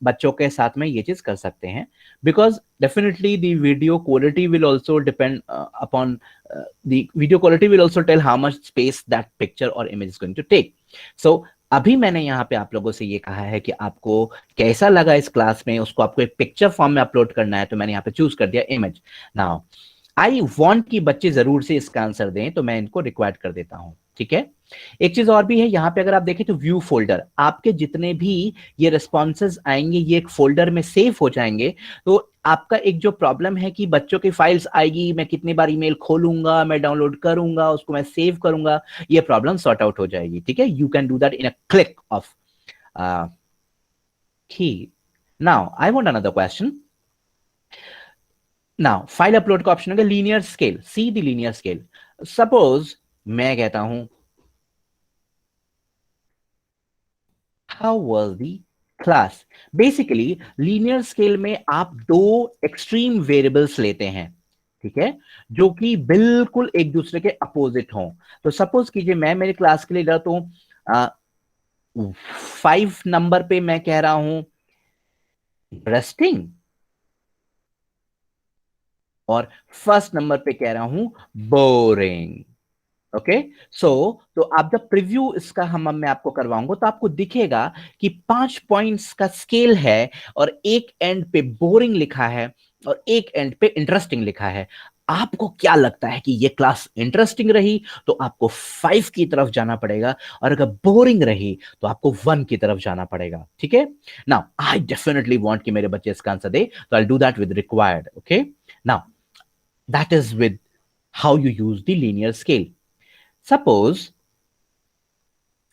[SPEAKER 6] बच्चों के साथ में ये चीज कर सकते हैं, because definitely the video quality will also depend upon the video quality will also tell how much space that picture और image is going to take. So अभी मैंने यहाँ पे आप लोगों से ये कहा है कि आपको कैसा लगा इस क्लास में, उसको आपको एक पिक्चर फॉर्म में अपलोड करना है, तो मैंने यहाँ पे चूज कर दिया इमेज। नाउ आई वांट कि बच्चे जरूर से इसका आंसर दें, तो मैं इनको रिक्वायर्ड कर देता हूं। ठीक है, एक चीज और भी है, यहाँ पे अगर आप देखें तो व्यू फोल्डर, आपके जितने भी ये रिस्पॉन्सेज आएंगे ये एक फोल्डर में सेव हो जाएंगे। तो आपका एक जो प्रॉब्लम है कि बच्चों की फाइल्स आएगी, मैं कितनी बार ईमेल खोलूंगा, मैं डाउनलोड करूंगा, उसको मैं सेव करूंगा, ये प्रॉब्लम सॉर्ट आउट हो जाएगी। ठीक है, you can do that in a click of key. Now I want another question. Now file upload का ऑप्शन होगा linear scale, see the linear scale. Suppose मैं कहता हूं how was the class. Basically linear scale में आप दो extreme variables लेते हैं, ठीक है, जो कि बिल्कुल एक दूसरे के अपोजिट हों। तो सपोज कीजिए मैं मेरे क्लास के लिए लेता हूं 5 नंबर पे मैं कह रहा हूं इंटरेस्टिंग, और फर्स्ट नंबर पे कह रहा हूं बोरिंग। ओके, सो तो आप जब प्रीव्यू इसका हम मैं आपको करवाऊंगा, तो आपको दिखेगा कि 5 पॉइंट्स का स्केल है, और एक एंड पे बोरिंग लिखा है और एक एंड पे इंटरेस्टिंग लिखा है। आपको क्या लगता है कि ये क्लास इंटरेस्टिंग रही तो आपको 5 की तरफ जाना पड़ेगा, और अगर बोरिंग रही तो आपको 1 की तरफ जाना पड़ेगा। ठीक है, नाउ आई डेफिनेटली वांट कि मेरे बच्चे इसका आंसर दे, तो I do that with required. Okay, now that is with how you use the linear scale. Suppose,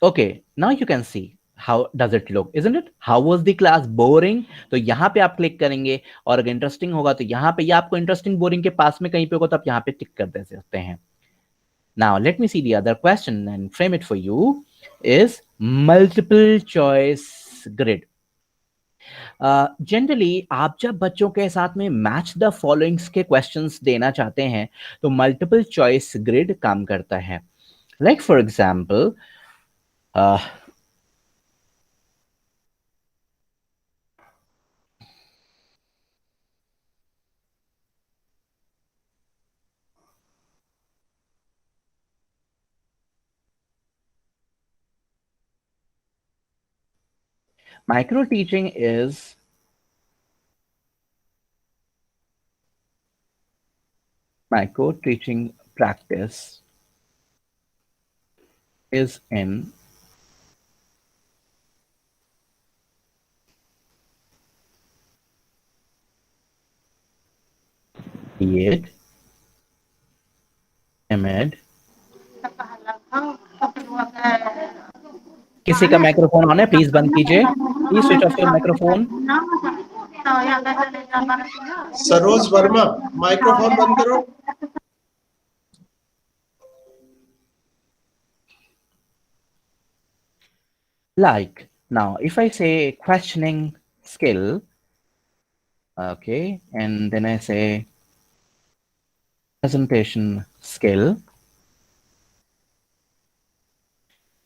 [SPEAKER 6] okay, now you can see how does it look, isn't it? How was the class boring? तो यहां पे आप click करेंगे, और अगर interesting होगा तो यहां पे, या आपको इंटरेस्टिंग बोरिंग के पास में कहीं पे होगा तो आप यहां पे टिक कर दे सकते हैं। Now let me see the other question and frame it for you is multiple choice grid. Generally आप जब बच्चों के साथ में मैच द फॉलोइंग्स के क्वेश्चंस देना चाहते हैं, तो मल्टीपल चॉइस ग्रिड काम करता है। Like for example, micro teaching is micro teaching practice is in create image। किसी का माइक्रोफोन ऑन है, प्लीज बंद कीजिए, please switch off your microphone.
[SPEAKER 1] Saroj Verma, microphone बंद करो।
[SPEAKER 6] Like now, if I say questioning skill, okay, and then I say presentation skill,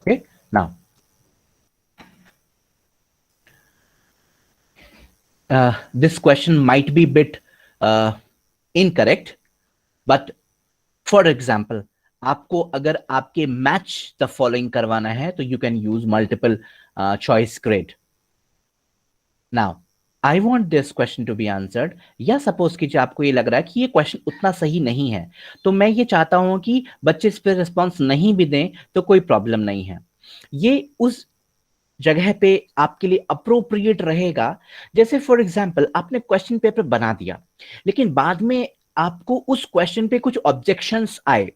[SPEAKER 6] okay, now this question might be bit incorrect, but for example, आपको अगर आपके match the following करवाना है तो you can use multiple choice grid. Now I want this question to be answered, या suppose कीजिए आपको ये लग रहा है कि ये क्वेश्चन उतना सही नहीं है, तो मैं ये चाहता हूं कि बच्चे इस पर रिस्पॉन्स नहीं भी दें तो कोई प्रॉब्लम नहीं है। ये उस जगह पे आपके लिए अप्रोप्रिएट रहेगा, जैसे फॉर एग्जाम्पल आपने क्वेश्चन पेपर बना दिया लेकिन बाद में आपको उस क्वेश्चन पे कुछ ऑब्जेक्शंस आए,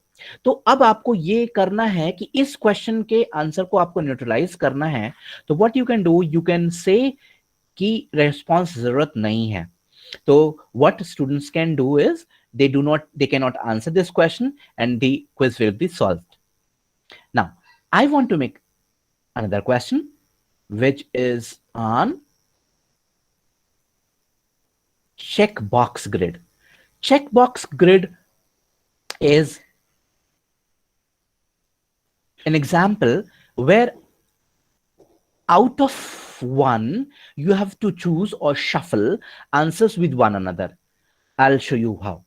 [SPEAKER 6] तो अब आपको ये करना है कि इस क्वेश्चन के आंसर को आपको न्यूट्रलाइज करना है। तो what you can do, you can say कि रेस्पॉन्स जरूरत नहीं है। तो what students can do is they can not answer this question and the quiz will be solved. Now I want to make another question which is on checkbox grid. Checkbox grid is an example where out of one you have to choose or shuffle answers with one another. I'll show you how.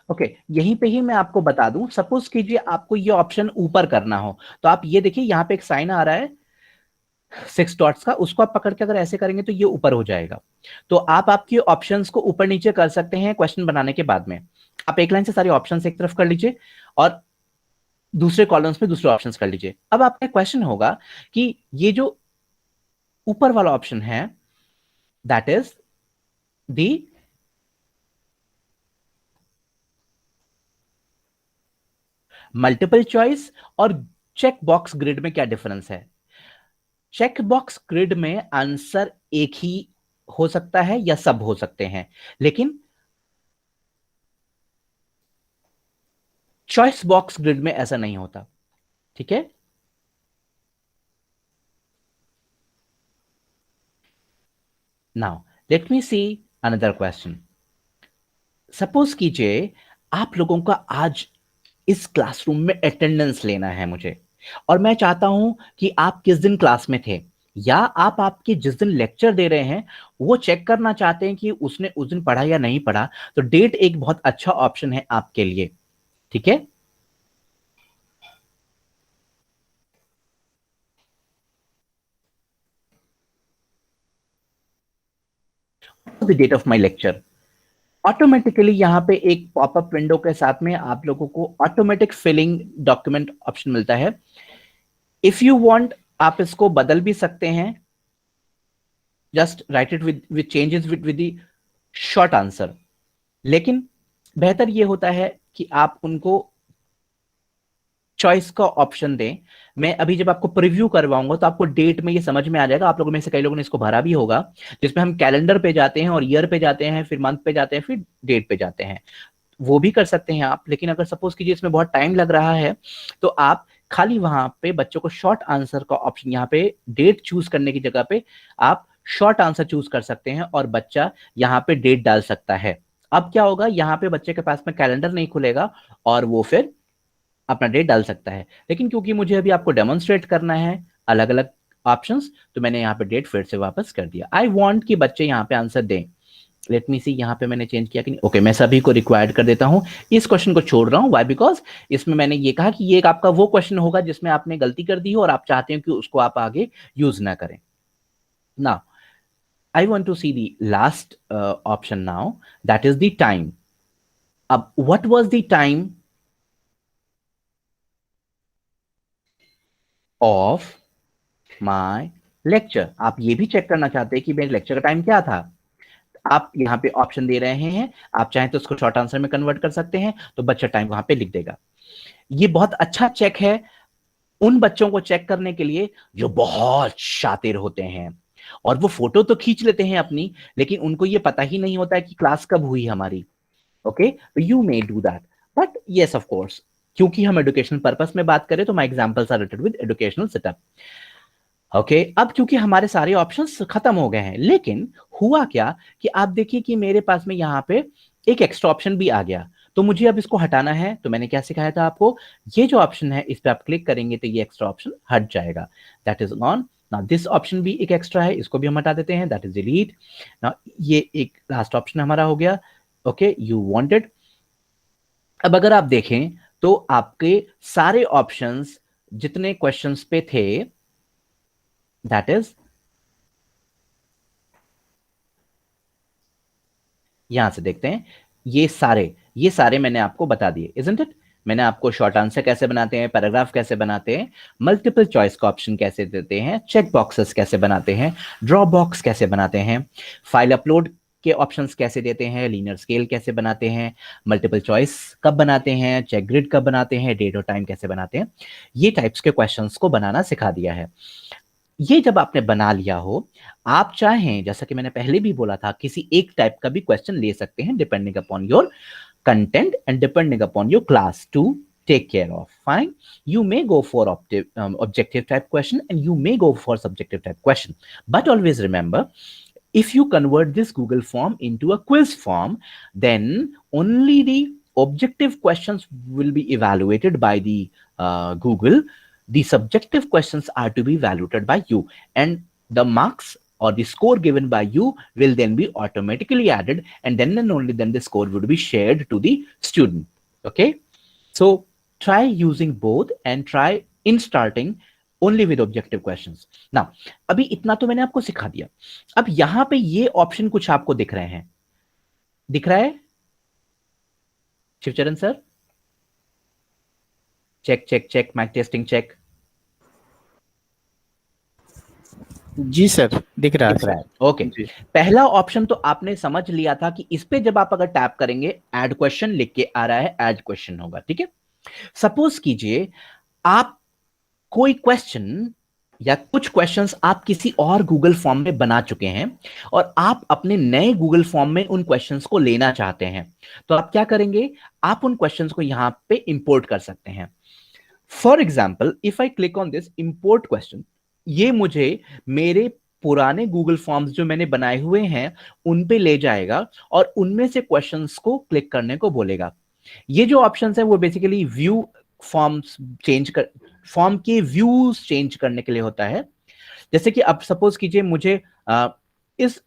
[SPEAKER 6] Okay यहीं पे ही मैं आपको बता दूं, suppose कीजिए आपको ये option ऊपर करना हो तो आप ये देखिए यहाँ पे एक साइन आ रहा है 6 डॉट्स का, उसको आप पकड़ के अगर ऐसे करेंगे तो ये ऊपर हो जाएगा। तो आप आपके ऑप्शंस को ऊपर नीचे कर सकते हैं क्वेश्चन बनाने के बाद में। आप एक लाइन से सारे ऑप्शंस एक तरफ कर लीजिए और दूसरे कॉलम्स में दूसरे ऑप्शंस कर लीजिए। अब आपका क्वेश्चन होगा कि ये जो ऊपर वाला ऑप्शन है that is the multiple choice और चेक बॉक्स ग्रिड में क्या डिफरेंस है। चेक बॉक्स ग्रिड में आंसर एक ही हो सकता है या सब हो सकते हैं, लेकिन चॉइस बॉक्स ग्रिड में ऐसा नहीं होता। ठीक है, now let me see another question. Suppose कीजिए आप लोगों का आज इस क्लासरूम में अटेंडेंस लेना है मुझे, और मैं चाहता हूं कि आप किस दिन क्लास में थे, या आप आपके जिस दिन लेक्चर दे रहे हैं वो चेक करना चाहते हैं कि उसने उस दिन पढ़ा या नहीं पढ़ा। तो डेट एक बहुत अच्छा ऑप्शन है आपके लिए। ठीक है, the date of my lecture. Automatically यहां पे एक पॉपअप विंडो के साथ में आप लोगों को ऑटोमेटिक फिलिंग डॉक्यूमेंट ऑप्शन मिलता है। इफ यू वांट आप इसको बदल भी सकते हैं, just right it with changes with the short answer. लेकिन बेहतर ये होता है कि आप उनको चॉइस का ऑप्शन दें। मैं अभी जब आपको प्रीव्यू करवाऊंगा तो आपको डेट में ये समझ में आ जाएगा। आप लोगों में से कई लोगों ने इसको भरा भी होगा, जिसमें हम कैलेंडर पे जाते हैं और ईयर पे जाते हैं, फिर मंथ पे जाते हैं, फिर डेट पे जाते हैं। वो भी कर सकते हैं आप। लेकिन अगर सपोज कीजिए इसमें बहुत टाइम लग रहा है तो आप खाली वहां पे बच्चों को शॉर्ट आंसर का ऑप्शन, यहाँ पे डेट चूज करने की जगह पे आप शॉर्ट आंसर चूज कर सकते हैं और बच्चा यहाँ पे डेट डाल सकता है। अब क्या होगा, यहाँ पे बच्चे के पास में कैलेंडर नहीं खुलेगा और वो फिर अपना डेट डाल सकता है। लेकिन क्योंकि मुझे अभी आपको डेमोन्स्ट्रेट करना है अलग अलग ऑप्शंस, तो मैंने यहाँ पे डेट फिर से वापस कर दिया। आई वांट कि बच्चे यहाँ पे आंसर दें। लेट मी सी, यहाँ पे मैंने चेंज किया कि नहीं। ओके, मैं सभी को रिक्वायर्ड कर देता हूँ, इस क्वेश्चन को छोड़ रहा हूँ। वाई? बिकॉज इसमें मैंने ये कहा कि ये एक आपका वो क्वेश्चन होगा जिसमें आपने गलती कर दी हो और आप चाहते हो कि उसको आप आगे यूज ना करें। Now I want to see the last option now, that is the time. What was the time of my lecture? आप ये भी चेक करना चाहते हैं कि मेरे लेक्चर का टाइम क्या था। आप यहाँ पे ऑप्शन दे रहे हैं, आप चाहें तो उसको शॉर्ट आंसर में कन्वर्ट कर सकते हैं, तो बच्चा टाइम वहां पे लिख देगा। ये बहुत अच्छा चेक है उन बच्चों को चेक करने के लिए जो बहुत शातिर होते हैं, और वो फोटो तो खींच लेते हैं अपनी, लेकिन उनको ये पता ही नहीं होता है कि क्लास कब हुई हमारी। Okay, you may do that, but yes of course, क्योंकि हम एजुकेशनल पर्पस में बात करें तो my examples are related with educational setup. Okay, अब क्योंकि हमारे सारे ऑप्शंस खत्म हो गए हैं, लेकिन हुआ क्या कि आप देखिए कि मेरे पास में यहाँ पे एक एक्स्ट्रा ऑप्शन भी आ गया, तो मुझे अब इसको हटाना है। तो मैंने क्या सिखाया था आपको, ये जो ऑप्शन है इस पे आप क्लिक करेंगे तो ये एक्स्ट्रा ऑप्शन हट जाएगा, that is gone. Now this option भी एक एक्स्ट्रा है, इसको भी हम हटा देते हैं, दैट इज डिलीट। नाउ ये एक लास्ट ऑप्शन हमारा हो गया। Okay, you wanted. अब अगर आप देखें तो आपके सारे ऑप्शंस जितने क्वेश्चंस पे थे, दैट इज यहां से देखते हैं, ये सारे मैंने आपको बता दिए, इजंट इट। मैंने आपको शॉर्ट आंसर कैसे बनाते हैं, पैराग्राफ कैसे बनाते हैं, मल्टीपल चॉइस का ऑप्शन कैसे देते हैं, चेक बॉक्सेस कैसे बनाते हैं, ड्रॉ बॉक्स कैसे बनाते हैं, फाइल अपलोड के ऑप्शंस कैसे देते हैं, लीनियर स्केल कैसे बनाते हैं, मल्टीपल चॉइस कब बनाते हैं, चेक ग्रिड कब बनाते हैं, डेट और टाइम कैसे बनाते हैं, ये टाइप्स के क्वेश्चंस को बनाना सिखा दिया है। ये जब आपने बना लिया हो, आप चाहें, जैसा कि मैंने पहले भी बोला था, किसी एक टाइप का भी क्वेश्चन ले सकते हैं depending upon your content and depending upon your class to take care of. Fine, you may go for objective type question and you may go for subjective type question, but always remember, if you convert this Google form into a quiz form, then only the objective questions will be evaluated by the Google. The subjective questions are to be evaluated by you, and the marks or the score given by you will then be automatically added, and then and only then the score would be shared to the student. Okay, so try using both and try in starting only with objective questions. Now, अभी इतना तो मैंने आपको सिखा दिया। अब यहां पे ये ऑप्शन कुछ आपको दिख रहे हैं, दिख रहा है Shivcharan sir? Check check check, mike testing check.
[SPEAKER 5] जी सर, दिख रहा है।
[SPEAKER 6] ओके, पहला ऑप्शन तो आपने समझ लिया था कि इस पे जब आप अगर टैप करेंगे, ऐड क्वेश्चन लिख के आ रहा है, ऐड क्वेश्चन होगा, ठीक है। सपोज कीजिए आप कोई क्वेश्चन या कुछ क्वेश्चंस आप किसी और गूगल फॉर्म में बना चुके हैं और आप अपने नए गूगल फॉर्म में उन क्वेश्चंस को लेना चाहते हैं, तो आप क्या करेंगे, आप उन क्वेश्चंस को यहां पे इंपोर्ट कर सकते हैं। For example, if I click on this import question, ये मुझे मेरे पुराने गूगल फॉर्म्स जो मैंने बनाए हुए हैं उन पे ले जाएगा और उनमें से क्वेश्चंस को क्लिक करने को बोलेगा। ये जो ऑप्शंस है वो बेसिकली व्यू फॉर्म्स चेंज कर, फॉर्म के व्यूज चेंज करने के लिए होता है। जैसे कि अब सपोज कीजिए मुझे इस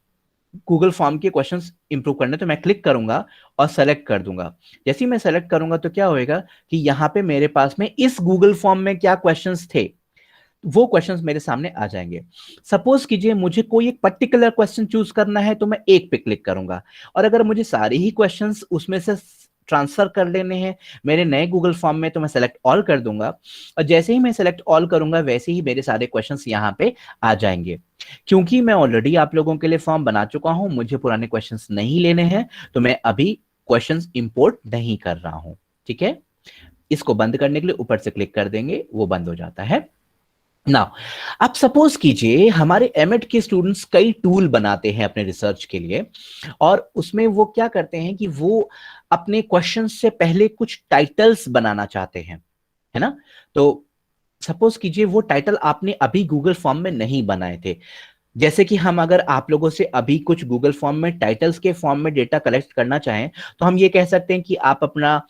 [SPEAKER 6] गूगल फॉर्म के क्वेश्चंस इंप्रूव करने, तो मैं क्लिक करूंगा और सेलेक्ट कर दूंगा। जैसे ही मैं सेलेक्ट करूंगा तो क्या होएगा कि यहाँ पे मेरे पास में इस गूगल फॉर्म में क्या क्वेश्चंस थे वो क्वेश्चंस मेरे सामने आ जाएंगे। सपोज कीजिए मुझे कोई एक पर्टिकुलर क्वेश्चन चूज करना है तो मैं एक पे क्लिक करूंगा, और अगर मुझे सारे ही क्वेश्चंस उसमें से ट्रांसफर कर लेने हैं मेरे नए गूगल फॉर्म में तो मैं सेलेक्ट ऑल कर दूंगा, और जैसे ही मैं सेलेक्ट ऑल करूंगा वैसे ही मेरे सारे क्वेश्चंस यहाँ पे आ जाएंगे। क्योंकि मैं ऑलरेडी आप लोगों के लिए फॉर्म बना चुका हूं, मुझे पुराने क्वेश्चंस नहीं लेने हैं, तो मैं अभी क्वेश्चंस इंपोर्ट नहीं कर रहा हूं, ठीक है। इसको बंद करने के लिए ऊपर से क्लिक कर देंगे, वो बंद हो जाता है। नाउ अब सपोज कीजिए हमारे एमएड के स्टूडेंट्स कई टूल बनाते हैं अपने रिसर्च के लिए, और उसमें वो क्या करते हैं कि वो अपने क्वेश्चन से पहले कुछ टाइटल्स बनाना चाहते हैं, है ना। तो सपोज कीजिए वो टाइटल आपने अभी गूगल फॉर्म में नहीं बनाए थे। जैसे कि हम अगर आप लोगों से अभी कुछ गूगल फॉर्म में टाइटल्स के फॉर्म में डेटा कलेक्ट करना चाहें तो हम ये कह सकते हैं कि आप अपना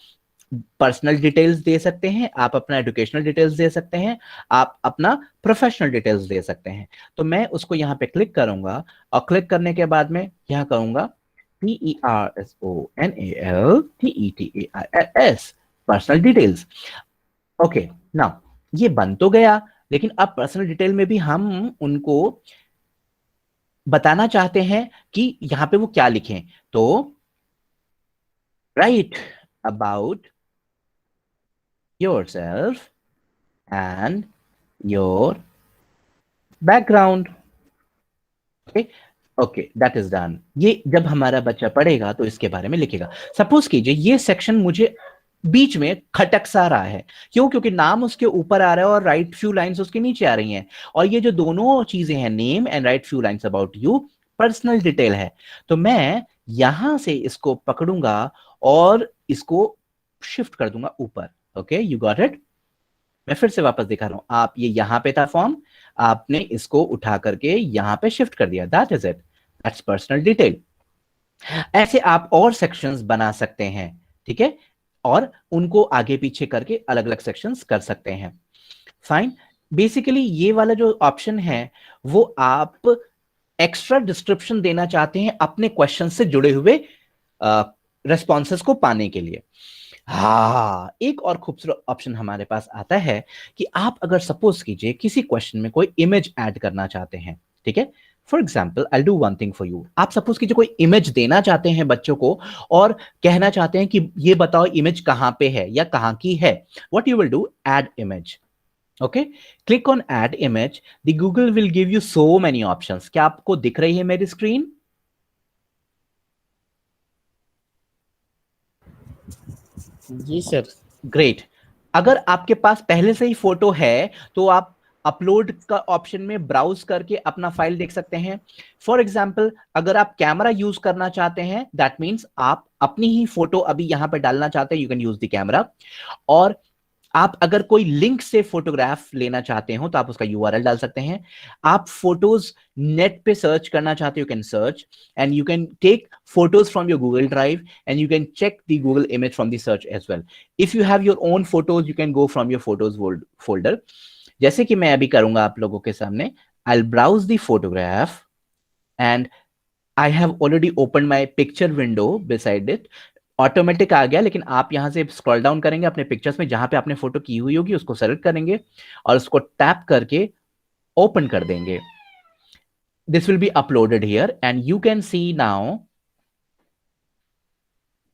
[SPEAKER 6] पर्सनल डिटेल्स दे सकते हैं, आप अपना एजुकेशनल डिटेल्स दे सकते हैं, आप अपना प्रोफेशनल डिटेल्स दे सकते हैं। तो मैं उसको यहाँ पे क्लिक करूंगा और क्लिक करने के बाद में यहाँ कहूंगा PERSONALTETAILS personal details. Okay, now ये बन तो गया, लेकिन अब पर्सनल डिटेल में भी हम उनको बताना चाहते हैं कि यहां पे वो क्या लिखें, तो right about yourself and your background. Okay, okay, that is done. ये जब हमारा बच्चा पढ़ेगा तो इसके बारे में लिखेगा। सपोज कीजिए ये सेक्शन मुझे बीच में खटक सा रहा है, क्यों? क्योंकि नाम उसके ऊपर आ रहा है और राइट फ्यू लाइंस उसके नीचे आ रही हैं, और ये जो दोनों चीजें हैं, name and right few lines about you, personal detail है। तो मैं यहां से इसको पकड़ूंगा और इसको शिफ्ट कर दूंगा ऊपर। Okay, you got it. मैं फिर से वापस दिखा रहा हूं, आप ये यहां पे था फॉर्म, आपने इसको उठा करके यहां पे शिफ्ट कर दिया, that is it, that's personal detail. ऐसे आप और सेक्शंस बना सकते हैं, ठीक है, और उनको आगे पीछे करके अलग अलग सेक्शंस कर सकते हैं। फाइन। बेसिकली ये वाला जो ऑप्शन है वो आप एक्स्ट्रा डिस्क्रिप्शन देना चाहते हैं अपने क्वेश्चन से जुड़े हुए रेस्पॉन्सेस को पाने के लिए। हाँ, एक और खूबसूरत ऑप्शन हमारे पास आता है कि आप अगर सपोज कीजिए किसी क्वेश्चन में कोई इमेज ऐड करना चाहते हैं, ठीक है, for example I do one thing for you. आप सपोज कीजिए कोई इमेज देना चाहते हैं बच्चों को और कहना चाहते हैं कि ये बताओ इमेज कहां पे है या कहां की है। What you will do, add image. Okay, click on add image, the Google will give you so many options. क्या आपको दिख रही है मेरी स्क्रीन?
[SPEAKER 5] जी सर।
[SPEAKER 6] ग्रेट। अगर आपके पास पहले से ही फोटो है तो आप अपलोड का ऑप्शन में ब्राउज करके अपना फाइल देख सकते हैं। फॉर एग्जाम्पल, अगर आप कैमरा यूज करना चाहते हैं, दैट मीन्स आप अपनी ही फोटो अभी यहां पर डालना चाहते हैं, you can use the camera. और आप अगर कोई लिंक से फोटोग्राफ लेना चाहते हो तो आप उसका यूआरएल डाल सकते हैं। आप फोटोज नेट पे सर्च करना चाहते हो, you can search and you can take photos from your Google drive and you can check the Google image from the search as well. If you have your own photos you can go from your photos folder, जैसे कि मैं अभी करूंगा आप लोगों के सामने। I will browse the photograph and I have already open my picture window beside it. Automatic आ गया, लेकिन आप यहां से स्क्रॉल डाउन करेंगे अपने पिक्चर्स में, जहां पे आपने फोटो की हुई होगी उसको सेलेक्ट करेंगे और उसको टैप करके ओपन कर देंगे। This will be uploaded here and you can see now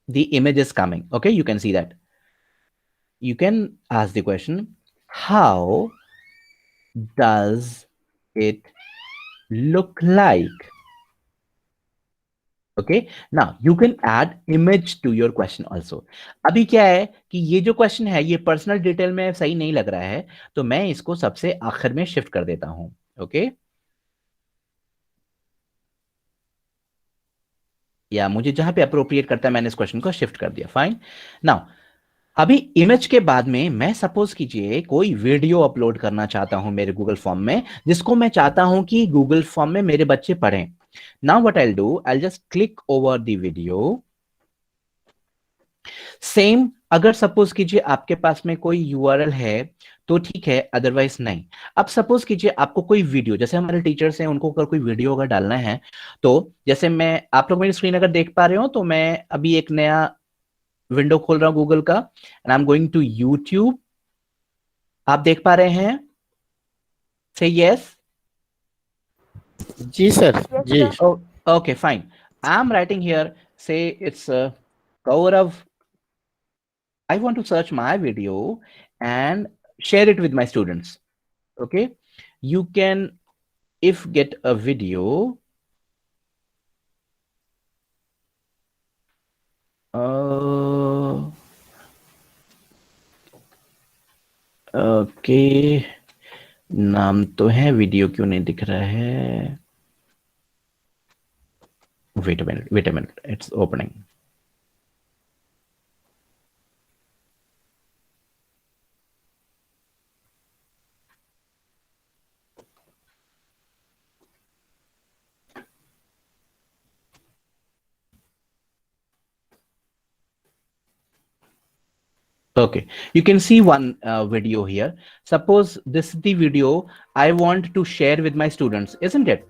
[SPEAKER 6] the image is coming. Okay, you can see that. You can ask the question, how does it look like? Okay, now you can add image to your question also. अभी क्या है कि ये जो question है ये personal detail में सही नहीं लग रहा है, तो मैं इसको सबसे आखिर में शिफ्ट कर देता हूं। ओके, या मुझे जहां पे अप्रोप्रिएट करता है मैंने इस क्वेश्चन को शिफ्ट कर दिया। फाइन। नाउ अभी इमेज के बाद में मैं सपोज कीजिए कोई वीडियो अपलोड करना चाहता हूं मेरे गूगल फॉर्म में, जिसको मैं चाहता हूं कि गूगल फॉर्म में मेरे बच्चे पढ़ें। Now what I do, I just click over the video. Same, अगर सपोज कीजिए आपके पास में कोई यूआरएल है तो ठीक है, अदरवाइज नहीं। अब सपोज कीजिए आपको कोई वीडियो, जैसे हमारे टीचर्स हैं उनको अगर कोई वीडियो अगर डालना है, तो जैसे मैं, आप लोग मेरी स्क्रीन अगर देख पा रहे हो तो मैं अभी एक नया विंडो खोल रहा हूं गूगल का and I am going to YouTube. आप देख पा रहे हैं? Say yes.
[SPEAKER 5] जी सर। जी।
[SPEAKER 6] Okay fine. I am writing here, say it's Gaurav. I want to search my video and share it with my students. Okay, you can, if get a video, okay, नाम तो है, video क्यों नहीं दिख रहा है? Wait a minute, it's opening. Okay, you can see one video here. Suppose this is the video I want to share with my students, isn't it?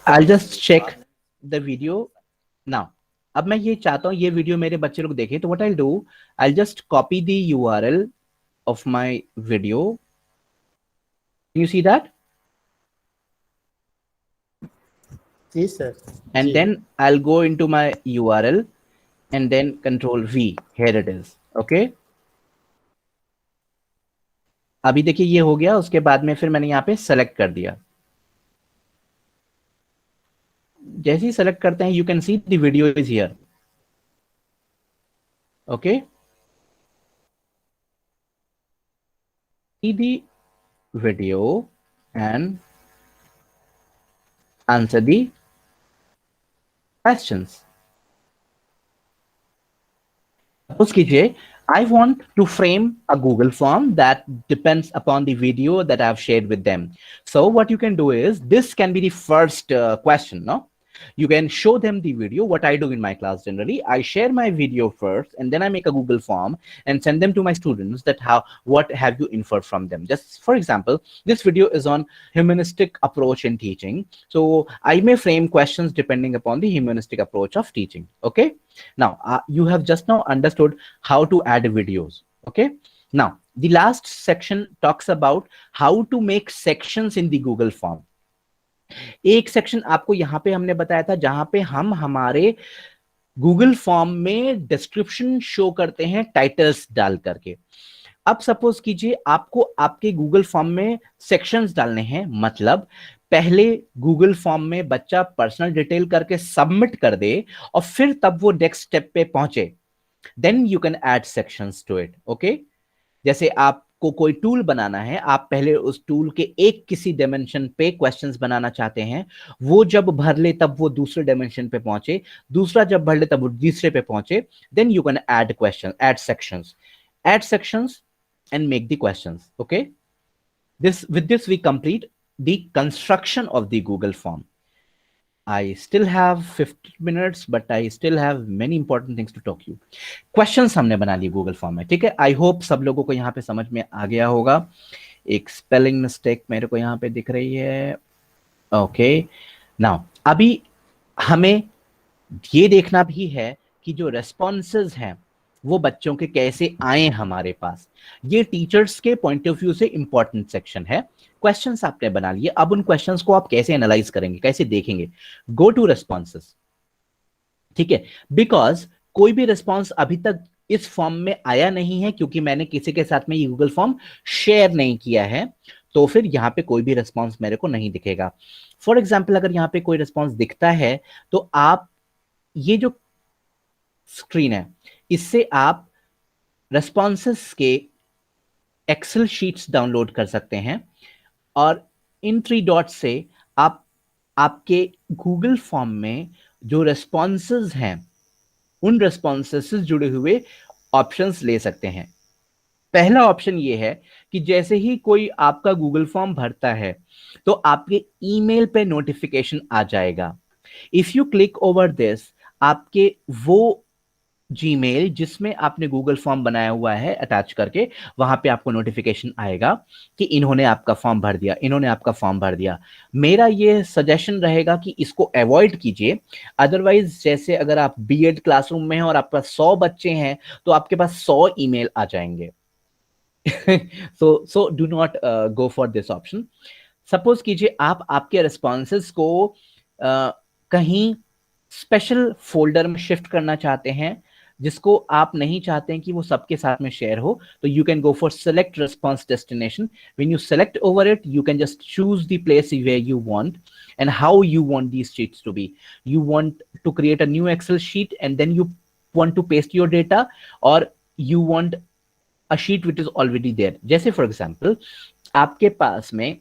[SPEAKER 6] I'll just check the video now. अब मैं ये चाहता हूं ये video मेरे बच्चे लोग देखें, तो what I'll do, I'll just copy the URL of my video. Can you see that?
[SPEAKER 5] Yes, sir.
[SPEAKER 6] And then I'll go into my URL and then Control V. Here it is. Okay. अभी देखिए ये हो गया, उसके बाद में फिर मैंने यहाँ पे सेलेक्ट कर दिया. जैसे ही सेलेक्ट करते हैं, you can see the video is here. Okay, see the video and answer the questions. Suppose कीजिए, I want to frame a Google form that depends upon the video that I've shared with them. So what you can do is, this can be the first question, no? You can show them the video. What I do in my class generally, I share my video first and then I make a Google form and send them to my students that what have you inferred from them. Just for example, this video is on humanistic approach in teaching. So I may frame questions depending upon the humanistic approach of teaching. Okay. Now you have just now understood how to add videos. Okay. Now the last section talks about how to make sections in the Google form. एक section आपको यहां पे हमने बताया था जहां पे हम हमारे गूगल फॉर्म में डिस्क्रिप्शन शो करते हैं टाइटल्स डाल करके. अब सपोज कीजिए आपको आपके गूगल फॉर्म में सेक्शंस डालने हैं, मतलब पहले गूगल फॉर्म में बच्चा पर्सनल डिटेल करके सबमिट कर दे और फिर तब वो नेक्स्ट स्टेप पे पहुंचे, then you can add sections to it. Okay, जैसे आपको कोई टूल बनाना है, आप पहले उस टूल के एक किसी डायमेंशन पे क्वेश्चंस बनाना चाहते हैं, वो जब भर ले तब वो दूसरे डायमेंशन पे पहुंचे, दूसरा जब भर ले तब वो तीसरे पे पहुंचे, then you can add question, add sections and make the questions. Okay, with this we complete the construction of the Google form. I still have 50 minutes, but I still have many important things to talk to you. Questions हमने बना लिए Google form में, ठीक है. I hope सब लोगों को यहाँ पे समझ में आ गया होगा. एक spelling mistake मेरे को यहाँ पे दिख रही है. Okay, now अभी हमें ये देखना भी है कि जो responses हैं वो बच्चों के कैसे आए हमारे पास. ये टीचर्स के पॉइंट ऑफ व्यू से इंपॉर्टेंट सेक्शन है. क्वेश्चंस आपने बना लिए, अब उन क्वेश्चंस को आप कैसे एनालाइज करेंगे, कैसे देखेंगे. गो टू रेस्पॉन्सेस, ठीक है, बिकॉज कोई भी रेस्पॉन्स अभी तक इस फॉर्म में आया नहीं है क्योंकि मैंने किसी के साथ में ये गूगल फॉर्म शेयर नहीं किया है, तो फिर यहाँ पे कोई भी रेस्पॉन्स मेरे को नहीं दिखेगा. फॉर एग्जाम्पल अगर यहाँ पे कोई रेस्पॉन्स दिखता है तो आप ये जो स्क्रीन है इससे आप रेस्पॉन्सेस के एक्सेल शीट्स डाउनलोड कर सकते हैं और इन 3 डॉट्स से आप आपके गूगल फॉर्म में जो रेस्पॉन्सेस हैं उन रेस्पॉन्सेस से जुड़े हुए ऑप्शंस ले सकते हैं. पहला ऑप्शन ये है कि जैसे ही कोई आपका गूगल फॉर्म भरता है तो आपके ईमेल पे नोटिफिकेशन आ जाएगा. If you click over this, आपके वो जीमेल जिसमें आपने गूगल फॉर्म बनाया हुआ है अटैच करके, वहां पे आपको नोटिफिकेशन आएगा कि इन्होंने आपका फॉर्म भर दिया, इन्होंने आपका फॉर्म भर दिया. मेरा ये सजेशन रहेगा कि इसको अवॉइड कीजिए. अदरवाइज जैसे अगर आप बीएड क्लासरूम में हैं और आपके पास 100 बच्चे हैं तो आपके पास 100 ईमेल आ जाएंगे. so do not go for this option. Suppose कीजिए आप आपके रिस्पॉन्सेस को कहीं स्पेशल फोल्डर में शिफ्ट करना चाहते हैं जिसको आप नहीं चाहते हैं कि वो सबके साथ में शेयर हो, तो you can go for select response destination. When you select over it, you can just choose the place where you want and how you want these sheets to be. You want to create a new Excel sheet and then you want to paste your data, or you want a sheet which is already there. जैसे for example आपके पास में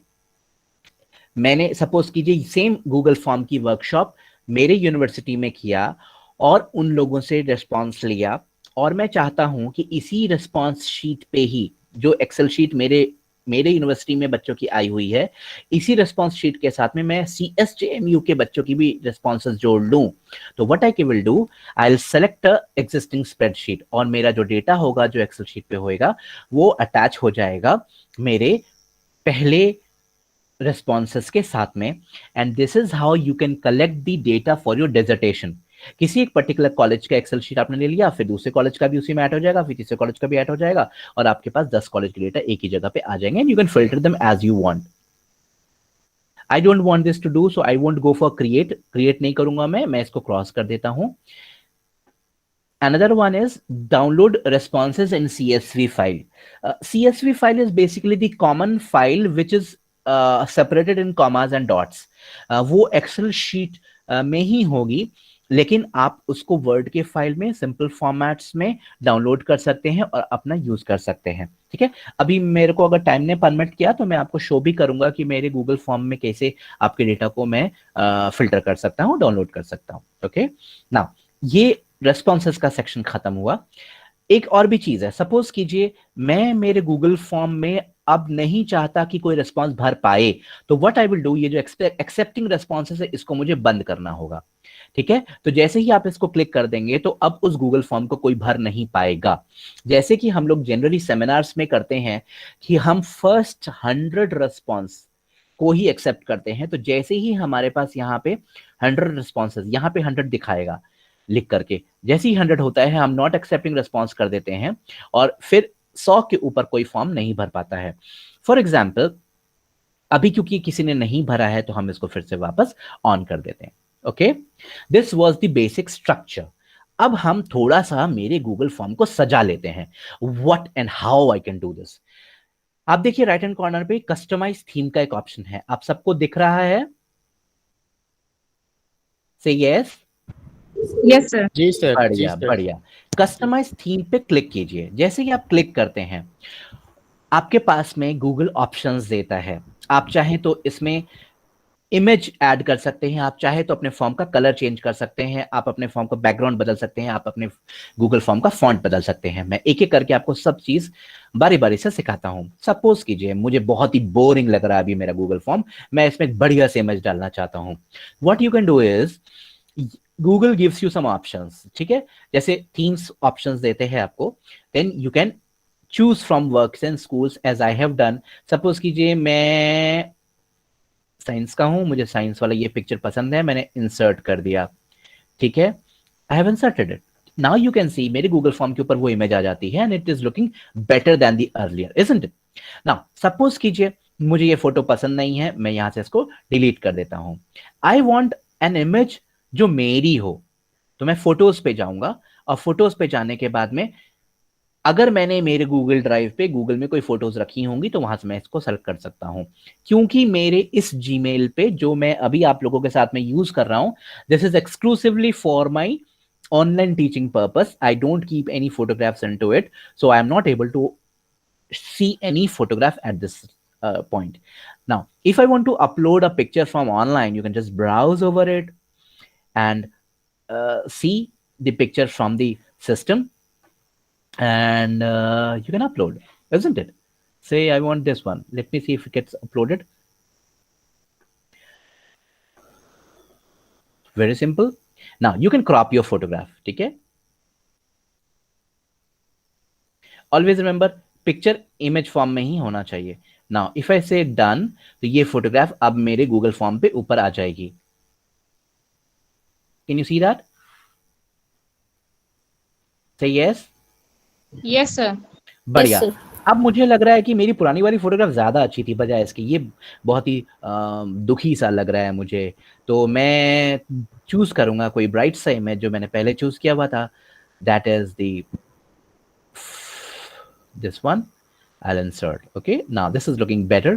[SPEAKER 6] मैंने suppose कीजिए same Google form की workshop मेरे university में किया और उन लोगों से रिस्पॉन्स लिया, और मैं चाहता हूं कि इसी रिस्पॉन्स शीट पे ही जो एक्सेल शीट मेरे यूनिवर्सिटी में बच्चों की आई हुई है, इसी रिस्पॉन्स शीट के साथ में मैं CSJMU के बच्चों की भी रिस्पॉन्सेस जोड़ लूं. तो what I will do, I will select existing spreadsheet और मेरा जो डेटा होगा जो एक्सेल शीट पे होएगा वो अटैच हो जाएगा मेरे पहले responses के साथ में. and this is how you can collect the data for your dissertation. किसी एक पर्टिकुलर कॉलेज का एक्सेल शीट आपने ले लिया, फिर दूसरे कॉलेज का भी उसी में ऐड हो जाएगा, फिर तीसरे कॉलेज का भी ऐड हो जाएगा और आपके पास 10 कॉलेज के डेटा एक ही जगह पे आ जाएंगे. and you can filter them as you want. I don't want this to do, so I won't go for create नहीं करूंगा मैं इसको क्रॉस कर देता हूं. Another one is download responses in CSV file. CSV file is basically the common file which is separated in commas and dots. वो Excel sheet में ही होगी, लेकिन आप उसको वर्ड के फाइल में सिंपल फॉर्मेट्स में डाउनलोड कर सकते हैं और अपना यूज कर सकते हैं. ठीक है, अभी मेरे को अगर टाइम ने परमिट किया तो मैं आपको शो भी करूंगा कि मेरे गूगल फॉर्म में कैसे आपके डेटा को मैं फिल्टर कर सकता हूँ, डाउनलोड कर सकता हूँ. ओके, नाउ ये रेस्पॉन्सेस का सेक्शन खत्म हुआ. एक और भी चीज है, सपोज कीजिए मैं मेरे गूगल फॉर्म में अब नहीं चाहता कि कोई रेस्पॉन्स भर पाए, तो व्हाट आई विल डू, ये जो एक्सेप्टिंग रेस्पॉन्सेस है इसको मुझे बंद करना होगा. ठीक है, तो जैसे ही आप इसको क्लिक कर देंगे तो अब उस गूगल फॉर्म को कोई भर नहीं पाएगा. जैसे कि हम लोग जनरली सेमिनार्स में करते हैं कि हम फर्स्ट 100 रेस्पॉन्स को ही एक्सेप्ट करते हैं, तो जैसे ही हमारे पास यहाँ पे 100 रेस्पॉन्सेस, यहाँ पे 100 दिखाएगा लिख करके, जैसे ही 100 होता है हम नॉट एक्सेप्टिंग रेस्पॉन्स कर देते हैं और फिर 100 के ऊपर कोई फॉर्म नहीं भर पाता है. फॉर एग्जाम्पल अभी क्योंकि किसी ने नहीं भरा है तो हम इसको फिर से वापस ऑन कर देते हैं. Okay, this was the basic structure. अब हम थोड़ा सा मेरे गूगल फॉर्म को सजा लेते हैं. What and how I can do this. आप देखिए राइट हैंड कॉर्नर पे कस्टमाइज थीम का एक ऑप्शन है, आप सबको दिख रहा है? से यस.
[SPEAKER 8] Yes sir.
[SPEAKER 5] जी सर.
[SPEAKER 6] बढ़िया बढ़िया. कस्टमाइज थीम पे क्लिक कीजिए. जैसे ही आप क्लिक करते हैं आपके पास में गूगल ऑप्शंस देता है. आप चाहें तो इसमें इमेज ऐड कर सकते हैं, आप चाहे तो अपने फॉर्म का कलर चेंज कर सकते हैं, आप अपने फॉर्म का बैकग्राउंड बदल सकते हैं, आप अपने गूगल फॉर्म का फॉन्ट बदल सकते हैं. मैं एक एक करके आपको सब चीज बारी बारी से सिखाता हूं. सपोज कीजिए मुझे बहुत ही बोरिंग लग रहा है अभी मेरा गूगल फॉर्म, मैं इसमें एक बढ़िया से इमेज डालना चाहता हूं. What you can do is Google gives you some options. ठीक है, जैसे themes options देते हैं आपको, then you can choose from works and schools as I have done. Suppose कीजिए मैं साइंस का हूं, मुझे साइंस वाला ये पिक्चर पसंद है, मैंने इंसर्ट कर दिया. ठीक है, I have inserted it. Now you can see मेरे Google फॉर्म के ऊपर वो इमेज आ जाती है and it is looking better than the earlier, isn't it? Now suppose कीजिए मुझे ये फोटो पसंद नहीं है, मैं यहां से इसको डिलीट कर देता हूं. I want an image जो मेरी हो, तो मैं फोटोज पे जाऊंगा और फोटोज पे जाने के बाद में अगर मैंने मेरे गूगल ड्राइव पे गूगल में कोई फोटोज रखी होंगी तो वहां से मैं इसको सेलेक्ट कर सकता हूं. क्योंकि मेरे इस जीमेल पे जो मैं अभी आप लोगों के साथ में यूज कर रहा हूं, this is exclusively for my online teaching purpose. I don't keep any photographs into it, so I am not able to see any photograph at this point. Now if I want to upload a picture from online, you can just browse over it and see the picture from the system and you can upload, isn't it? Say I want this one, let me see if it gets uploaded. Very simple. Now you can crop your photograph. ठीक है, always remember picture image form में ही होना चाहिए. Now if I से done, तो ये photograph अब मेरे गूगल फॉर्म पे ऊपर आ जाएगी. Can you see that? से यस.
[SPEAKER 8] Yes sir.
[SPEAKER 6] बढ़िया. अब मुझे लग रहा है कि मेरी पुरानी वाली फोटोग्राफ ज्यादा अच्छी थी बजाय इसकी, ये बहुत ही दुखी सा लग रहा है मुझे, तो मैं चूज करूंगा कोई ब्राइट सा इमेज जो मैंने पहले चूज किया हुआ था. That is the this one. I'll insert. Okay, now this is looking better.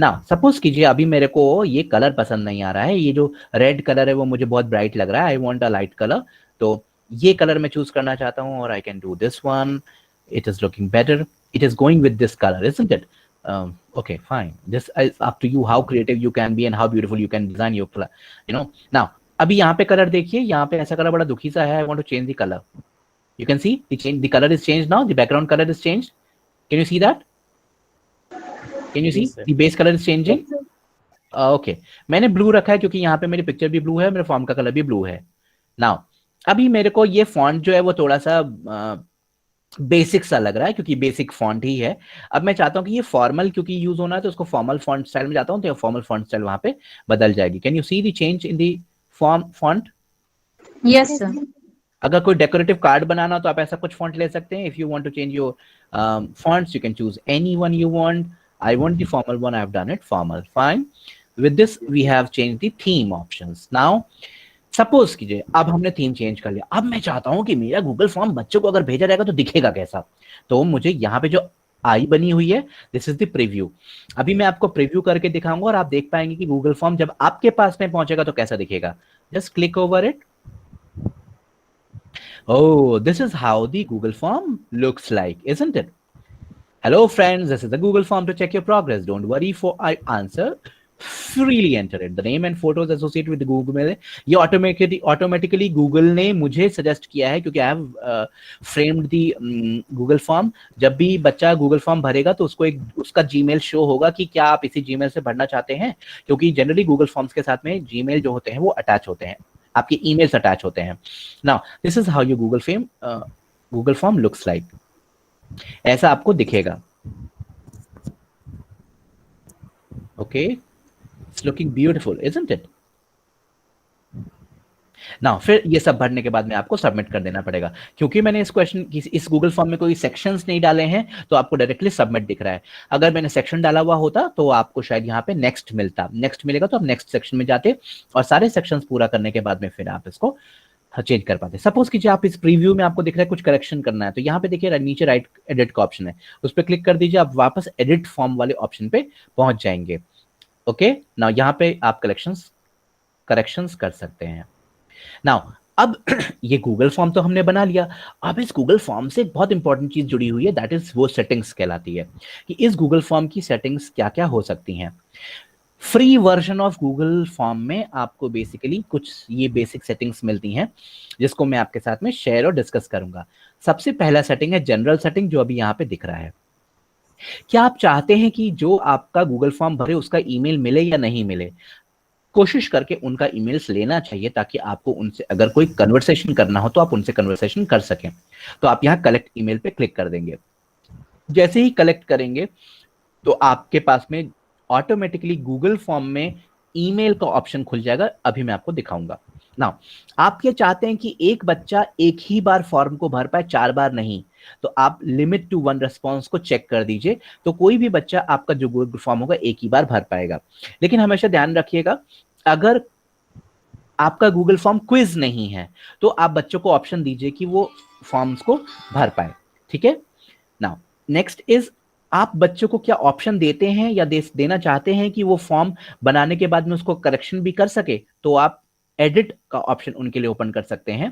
[SPEAKER 6] Now suppose कीजिए अभी मेरे को ये कलर पसंद नहीं आ रहा है, ये जो रेड कलर है वो मुझे बहुत ब्राइट लग रहा है. I want a light color, तो ये कलर मैं चूज करना चाहता हूँ और I can do this one. It is looking better. It is going with this color, isn't it? Okay, fine. This is up to you how creative you can be and how beautiful you can design your color. You know. Now अभी यहाँ पे colour देखिए, यहाँ पे ऐसा colour बड़ा दुखी सा है. I want to change the color. You can see the color is changed now. The background color is changed. Can you see that? Can you see? Yes, the base color is changing. Okay. मैंने blue रखा है क्योंकि यहाँ पे मेरी picture भी blue है, मेरे फॉर्म का कलर भी ब्लू है. Now अभी मेरे को ये फॉन्ट जो है वो थोड़ा सा बेसिक सा लग रहा है क्योंकि बेसिक फॉन्ट ही है. अब मैं चाहता हूँ कि ये फॉर्मल क्योंकि यूज होना है तो उसको फॉर्मल फॉन्ट स्टाइल में जाता हूँ, तो फॉर्मल फॉन्ट स्टाइल वहां पे बदल जाएगी. Can you see the change in the font?
[SPEAKER 8] Yes sir.
[SPEAKER 6] अगर कोई डेकोरेटिव कार्ड बनाना हो तो आप ऐसा कुछ फॉन्ट ले सकते हैं. If you want to change your fonts, you can choose any one you want. I want the formal one. I have done it formal. Fine. With this we have changed the theme options. Now suppose कीजिए अब हमने theme change कर लिया, अब मैं चाहता हूं कि मेरा गूगल फॉर्म बच्चों को अगर भेजा जाएगा तो दिखेगा कैसा। तो मुझे यहाँ पे जो आई बनी हुई है, दिस इज द प्रीव्यू। अभी मैं आपको प्रीव्यू करके दिखाऊंगा और आप देख पाएंगे कि गूगल फॉर्म जब आपके पास में पहुंचेगा तो कैसा दिखेगा। Just click over it. Oh, this is how the Google form looks like, isn't it? Hello friends, this is the Google form to check your progress. Don't worry for I answer. Freely enter it. The name and photos associated with the Google Mail. ये automatically Google ने मुझे suggest किया है क्योंकि I have framed the Google form. जब भी बच्चा Google form भरेगा तो उसको एक उसका Gmail show होगा कि क्या आप इसी Gmail से भरना चाहते हैं, क्योंकि generally Google forms के साथ में Gmail जो होते हैं वो attach होते हैं, आपके emails attach होते हैं। Now this is how your Google form looks like. ऐसा आपको दिखेगा। Okay. It's looking beautiful, isn't it? Now, फिर ये सब भरने के बाद में आपको सबमिट कर देना पड़ेगा। क्योंकि मैंने इस गूगल फॉर्म में कोई सेक्शंस नहीं डाले हैं तो आपको डायरेक्टली सबमिट दिख रहा है। अगर मैंने सेक्शन डाला हुआ होता तो आपको शायद यहाँ पे नेक्स्ट मिलता, नेक्स्ट मिलेगा तो आप नेक्स्ट सेक्शन में जाते और सारे सेक्शंस पूरा करने के बाद में फिर आप इसको चेंज कर पाते। सपोज कीजिए आप इस प्रीव्यू में आपको दिख रहा है कुछ करेक्शन करना है, तो यहाँ पे देखिए नीचे राइट एडिट का ऑप्शन है, उस पर क्लिक कर दीजिए, आप वापस एडिट फॉर्म वाले ऑप्शन पे पहुंच जाएंगे। ओके, नाउ यहाँ पे आप करेक्शंस कर सकते हैं। नाउ अब ये गूगल फॉर्म तो हमने बना लिया, अब इस गूगल फॉर्म से एक बहुत इंपॉर्टेंट चीज जुड़ी हुई है, दैट इज वो सेटिंग्स कहलाती है कि इस गूगल फॉर्म की सेटिंग्स क्या क्या हो सकती हैं। Free version of Google form में आपको बेसिकली कुछ ये बेसिक सेटिंग्स मिलती हैं जिसको मैं आपके साथ में शेयर और डिस्कस करूंगा। सबसे पहला सेटिंग है जनरल सेटिंग, जो अभी यहाँ पे दिख रहा है। क्या आप चाहते हैं कि जो आपका गूगल फॉर्म भरे उसका ईमेल मिले या नहीं मिले? कोशिश करके उनका ईमेल्स लेना चाहिए ताकि आपको उनसे अगर कोई कन्वर्सेशन करना हो तो आप उनसे कन्वर्सेशन कर सकें। तो आप यहाँ कलेक्ट ईमेल पे क्लिक कर देंगे। जैसे ही कलेक्ट करेंगे तो आपके पास में ऑटोमेटिकली गूगल फॉर्म में ईमेल का ऑप्शन खुल जाएगा। अभी मैं आपको दिखाऊंगा। नाउ आप ये चाहते हैं कि एक बच्चा एक ही बार फॉर्म को भर पाए, 4 बार नहीं, तो आप लिमिट टू 1 रिस्पॉन्स को चेक कर दीजिए, तो कोई भी बच्चा आपका जो गूगल फॉर्म होगा एक ही बार भर पाएगा। लेकिन हमेशा ध्यान रखिएगा, अगर आपका गूगल फॉर्म क्विज नहीं है तो आप बच्चों को ऑप्शन दीजिए कि वो फॉर्म्स को भर पाए। ठीक है। नाउ नेक्स्ट इज, आप बच्चों को क्या ऑप्शन देते हैं या देना चाहते हैं कि वो फॉर्म बनाने के बाद में उसको करेक्शन भी कर सके, तो आप एडिट का ऑप्शन उनके लिए ओपन कर सकते हैं,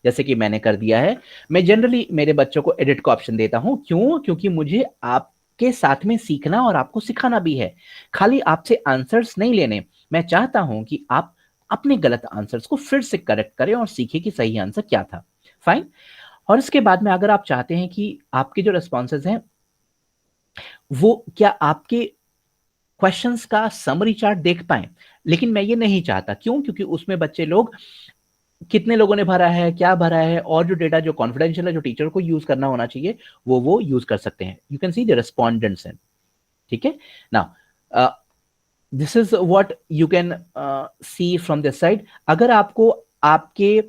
[SPEAKER 6] जैसे कि मैंने कर दिया है। मैं जनरली मेरे बच्चों को एडिट का ऑप्शन देता हूं। क्यों? क्योंकि मुझे आपके साथ में सीखना और आपको सिखाना भी है, खाली आपसे आंसर्स नहीं लेने। मैं चाहता हूं कि आप अपने गलत आंसर्स को फिर से करेक्ट करें और सीखें कि सही आंसर क्या था। फाइन। और इसके बाद में अगर आप चाहते हैं कि आपके जो रिस्पॉन्सेज हैं वो क्या आपके क्वेश्चंस का समरी चार्ट देख पाएं, लेकिन मैं ये नहीं चाहता। क्यों? क्योंकि उसमें बच्चे लोग कितने लोगों ने भरा है, क्या भरा है, और जो डेटा जो कॉन्फिडेंशियल है, जो टीचर को यूज करना होना चाहिए, वो यूज कर सकते हैं। You can see the respondents. ठीक है। Now this is what you can see from this side. अगर आपको आपके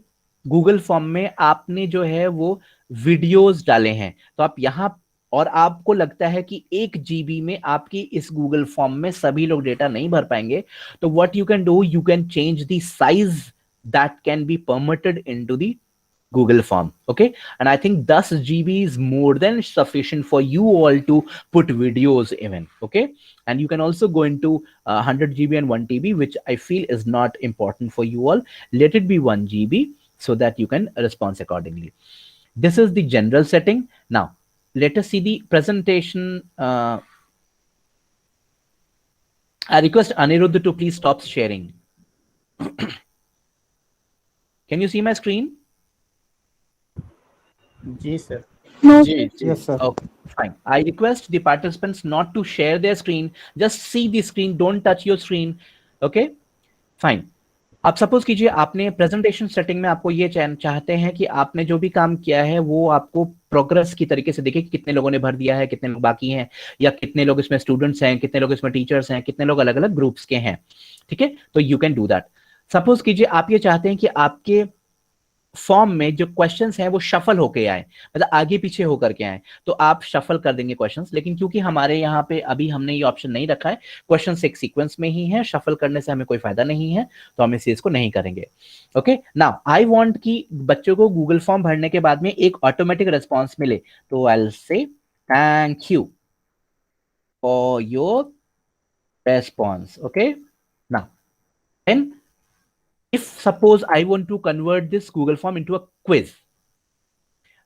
[SPEAKER 6] गूगल फॉर्म में आपने जो है वो वीडियोस डाले हैं तो आप यहाँ, और आपको लगता है कि 1 GB में आपकी इस गूगल फॉर्म में सभी लोग डेटा नहीं भर पाएंगे, तो what you can do, you can change the size that can be permitted into the Google form. Okay, and I think 10 GB is more than sufficient for you all to put videos even. Okay, and you can also go into 100 GB and 1 TB, which I feel is not important for you all. Let it be 1 GB so that you can respond accordingly. This is the general setting. Now let us see the presentation. I request Aniruddha to please stop sharing. Can you see my screen?
[SPEAKER 5] जी sir.
[SPEAKER 8] No.
[SPEAKER 5] Yes sir.
[SPEAKER 6] Okay, fine. I request the participants not to share their screen. Just see the screen. Don't touch your screen. Okay? Fine. अब suppose कीजिए आपने presentation setting में आपको ये चाहते हैं कि आपने जो भी काम किया है वो आपको प्रोग्रेस की तरीके से देखे कि कितने लोगों ने भर दिया है, कितने लोग बाकी हैं, या कितने लोग इसमें स्टूडेंट्स हैं, कितने लोग इसमें टीचर्स हैं, कितने लोग अलग अलग ग्रुप्स के हैं। ठीक है, तो you can do that. Suppose कीजिए आप ये चाहते हैं कि आपके फॉर्म में जो क्वेश्चंस हैं वो शफल होके आए, मतलब आगे पीछे होकर के आए, तो आप शफल कर देंगे क्वेश्चंस। लेकिन क्योंकि हमारे यहाँ पे अभी हमने ये ऑप्शन नहीं रखा है, क्वेश्चंस एक सीक्वेंस में ही है, शफल करने से हमें कोई फायदा नहीं है, तो हम इस चीज को नहीं करेंगे। ओके, नाउ आई वांट कि बच्चों को गूगल फॉर्म भरने के बाद में एक ऑटोमेटिक रिस्पॉन्स मिले, तो I will say thank you for your response. Okay, now then if suppose I want to convert this Google form into a quiz,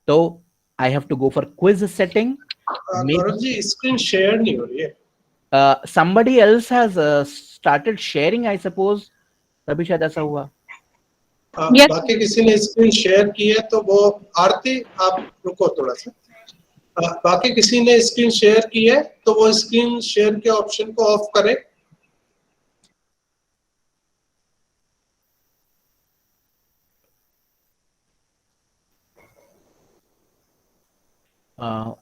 [SPEAKER 6] so I have to go for quiz setting.
[SPEAKER 1] Gaurav ji screen share नहीं हो रही है।
[SPEAKER 6] Somebody else has started sharing, I suppose, तभी शायद ऐसा हुआ।
[SPEAKER 8] Yes.
[SPEAKER 1] बाकी किसी ने स्क्रीन शेयर की है तो वो आरती आप रुको थोड़ा सा। बाकी किसी ने स्क्रीन शेयर की है तो वो स्क्रीन शेयर के ऑप्शन को ऑफ करें।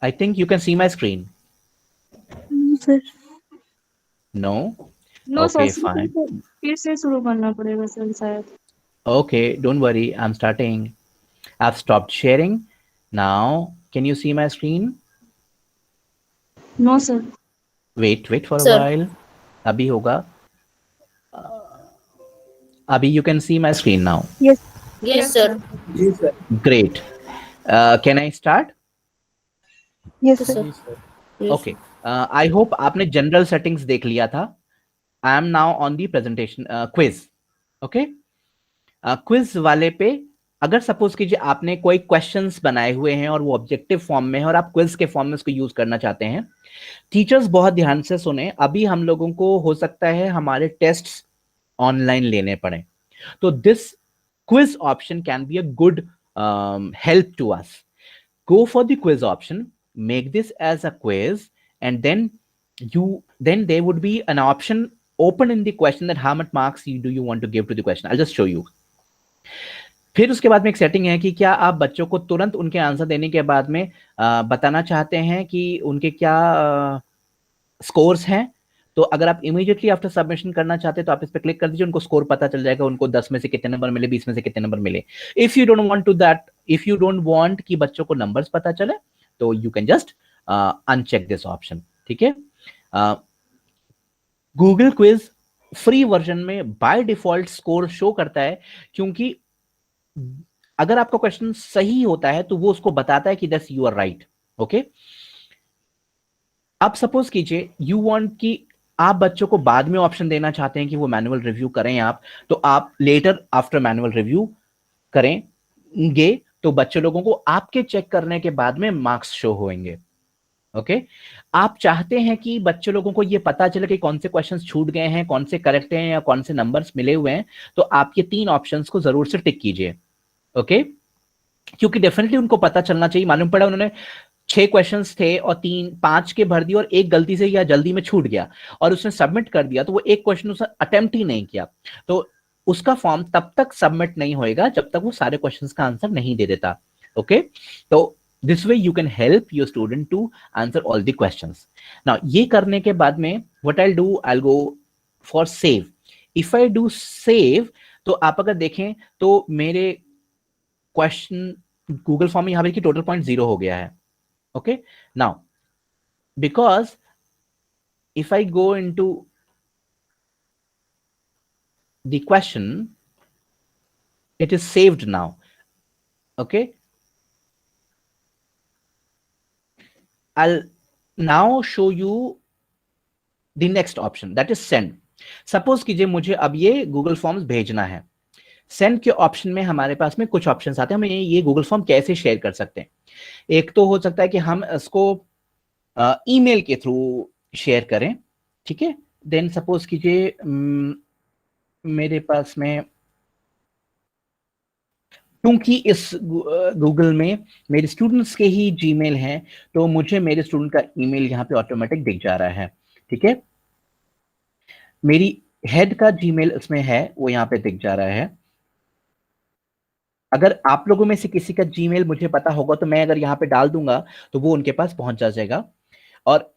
[SPEAKER 6] I think you can see my screen.
[SPEAKER 8] Sir
[SPEAKER 6] No?
[SPEAKER 8] No
[SPEAKER 6] Okay,
[SPEAKER 8] sir,
[SPEAKER 6] fine.
[SPEAKER 8] फिर से शुरू करना पड़ेगा सर शायद।
[SPEAKER 6] Okay, don't worry, I'm starting. I've stopped sharing. Now, can you see my screen?
[SPEAKER 8] No sir.
[SPEAKER 6] Wait for a
[SPEAKER 8] Sir.
[SPEAKER 6] while. अभी होगा। अभी you can see my screen now.
[SPEAKER 8] Yes sir.
[SPEAKER 6] Great. Can I start?
[SPEAKER 8] Yes sir.
[SPEAKER 6] Okay. I hope आपने general settings देख लिया था। I am now on the presentation quiz. Okay. Quiz वाले पे अगर सपोज कीजिए आपने कोई क्वेश्चंस बनाए हुए हैं और वो ऑब्जेक्टिव फॉर्म में है और आप क्विज के फॉर्म में उसको यूज करना चाहते हैं, टीचर्स बहुत ध्यान से सुने। अभी हम लोगों को हो सकता है हमारे टेस्ट्स ऑनलाइन लेने पड़े, तो this quiz option can be a good help to us. Go for the quiz option, make this as a quiz, and then there would be an option open in the question that how much marks do you want to give to the question. I'll just show you. फिर उसके बाद में एक setting है कि क्या आप बच्चों को तुरंत उनके आंसर देने के बाद में बताना चाहते हैं कि उनके क्या स्कोर्स हैं। तो अगर आप इमीडिएटली आफ्टर सबमिशन करना चाहते हैं तो आप इस पर क्लिक कर दीजिए, उनको स्कोर पता चल जाएगा, उनको 10 में से कितने नंबर मिले, 20 में से कितने नंबर मिले। इफ यू डोंट वांट कि बच्चों को नंबर्स पता चले, तो you can just uncheck this option. ठीक है। गूगल क्विज फ्री वर्जन में बाय डिफॉल्ट स्कोर शो करता है, क्योंकि अगर आपका क्वेश्चन सही होता है तो वो उसको बताता है कि दस यू आर राइट। ओके, अब सपोज कीजिए यू वांट कि आप बच्चों को बाद में ऑप्शन देना चाहते हैं कि वो मैनुअल रिव्यू करें आप, तो आप लेटर आफ्टर मैनुअल रिव्यू करेंगे तो बच्चे लोगों को आपके चेक करने के बाद में मार्क्स शो होंगे। ओके, आप चाहते हैं कि बच्चे लोगों को ये पता चले कि कौन से क्वेश्चंस छूट गए हैं, कौन से करेक्ट हैं या कौन से नंबर्स मिले हुए हैं, तो आप ये 3 ऑप्शंस को जरूर से टिक कीजिए। ओके, क्योंकि डेफिनेटली उनको पता चलना चाहिए। मालूम पड़ा उन्होंने 6 क्वेश्चंस थे और 5 के भर दिए और एक गलती से या जल्दी में छूट गया और उसने सबमिट कर दिया, तो वो एक क्वेश्चन उसने अटेम्प्ट ही नहीं किया, तो उसका फॉर्म तब तक सबमिट नहीं होएगा जब तक वो सारे क्वेश्चंस का आंसर नहीं दे देता। ओके, तो this way you can help your student to answer all the questions. Now ये करने के बाद में what I'll do, I'll go for save. If I do save, तो आप अगर देखें तो मेरे क्वेश्चन गूगल फॉर्म में यहाँ पर की टोटल पॉइंट 0 हो गया है। Okay, now because if I go into the question, it is saved now. Okay, I'll now show you the next option, that is send. Suppose कीजिए मुझे अब ये गूगल फॉर्म्स भेजना है। सेंड के ऑप्शन में हमारे पास में कुछ ऑप्शंस आते हैं, हम ये गूगल फॉर्म कैसे शेयर कर सकते हैं। एक तो हो सकता है कि हम इसको ईमेल के थ्रू शेयर करें। ठीक है, देन सपोज कीजिए मेरे पास में, क्योंकि इस गूगल में मेरे स्टूडेंट्स के ही जीमेल हैं, तो मुझे मेरे स्टूडेंट का ईमेल यहाँ पे ऑटोमेटिक दिख जा रहा है। ठीक है, मेरी हेड का जीमेल इसमें है, वो यहाँ पे दिख जा रहा है। अगर आप लोगों में से किसी का जीमेल मुझे पता होगा तो मैं अगर यहाँ पे डाल दूंगा तो वो उनके पास पहुंच जाएगा। और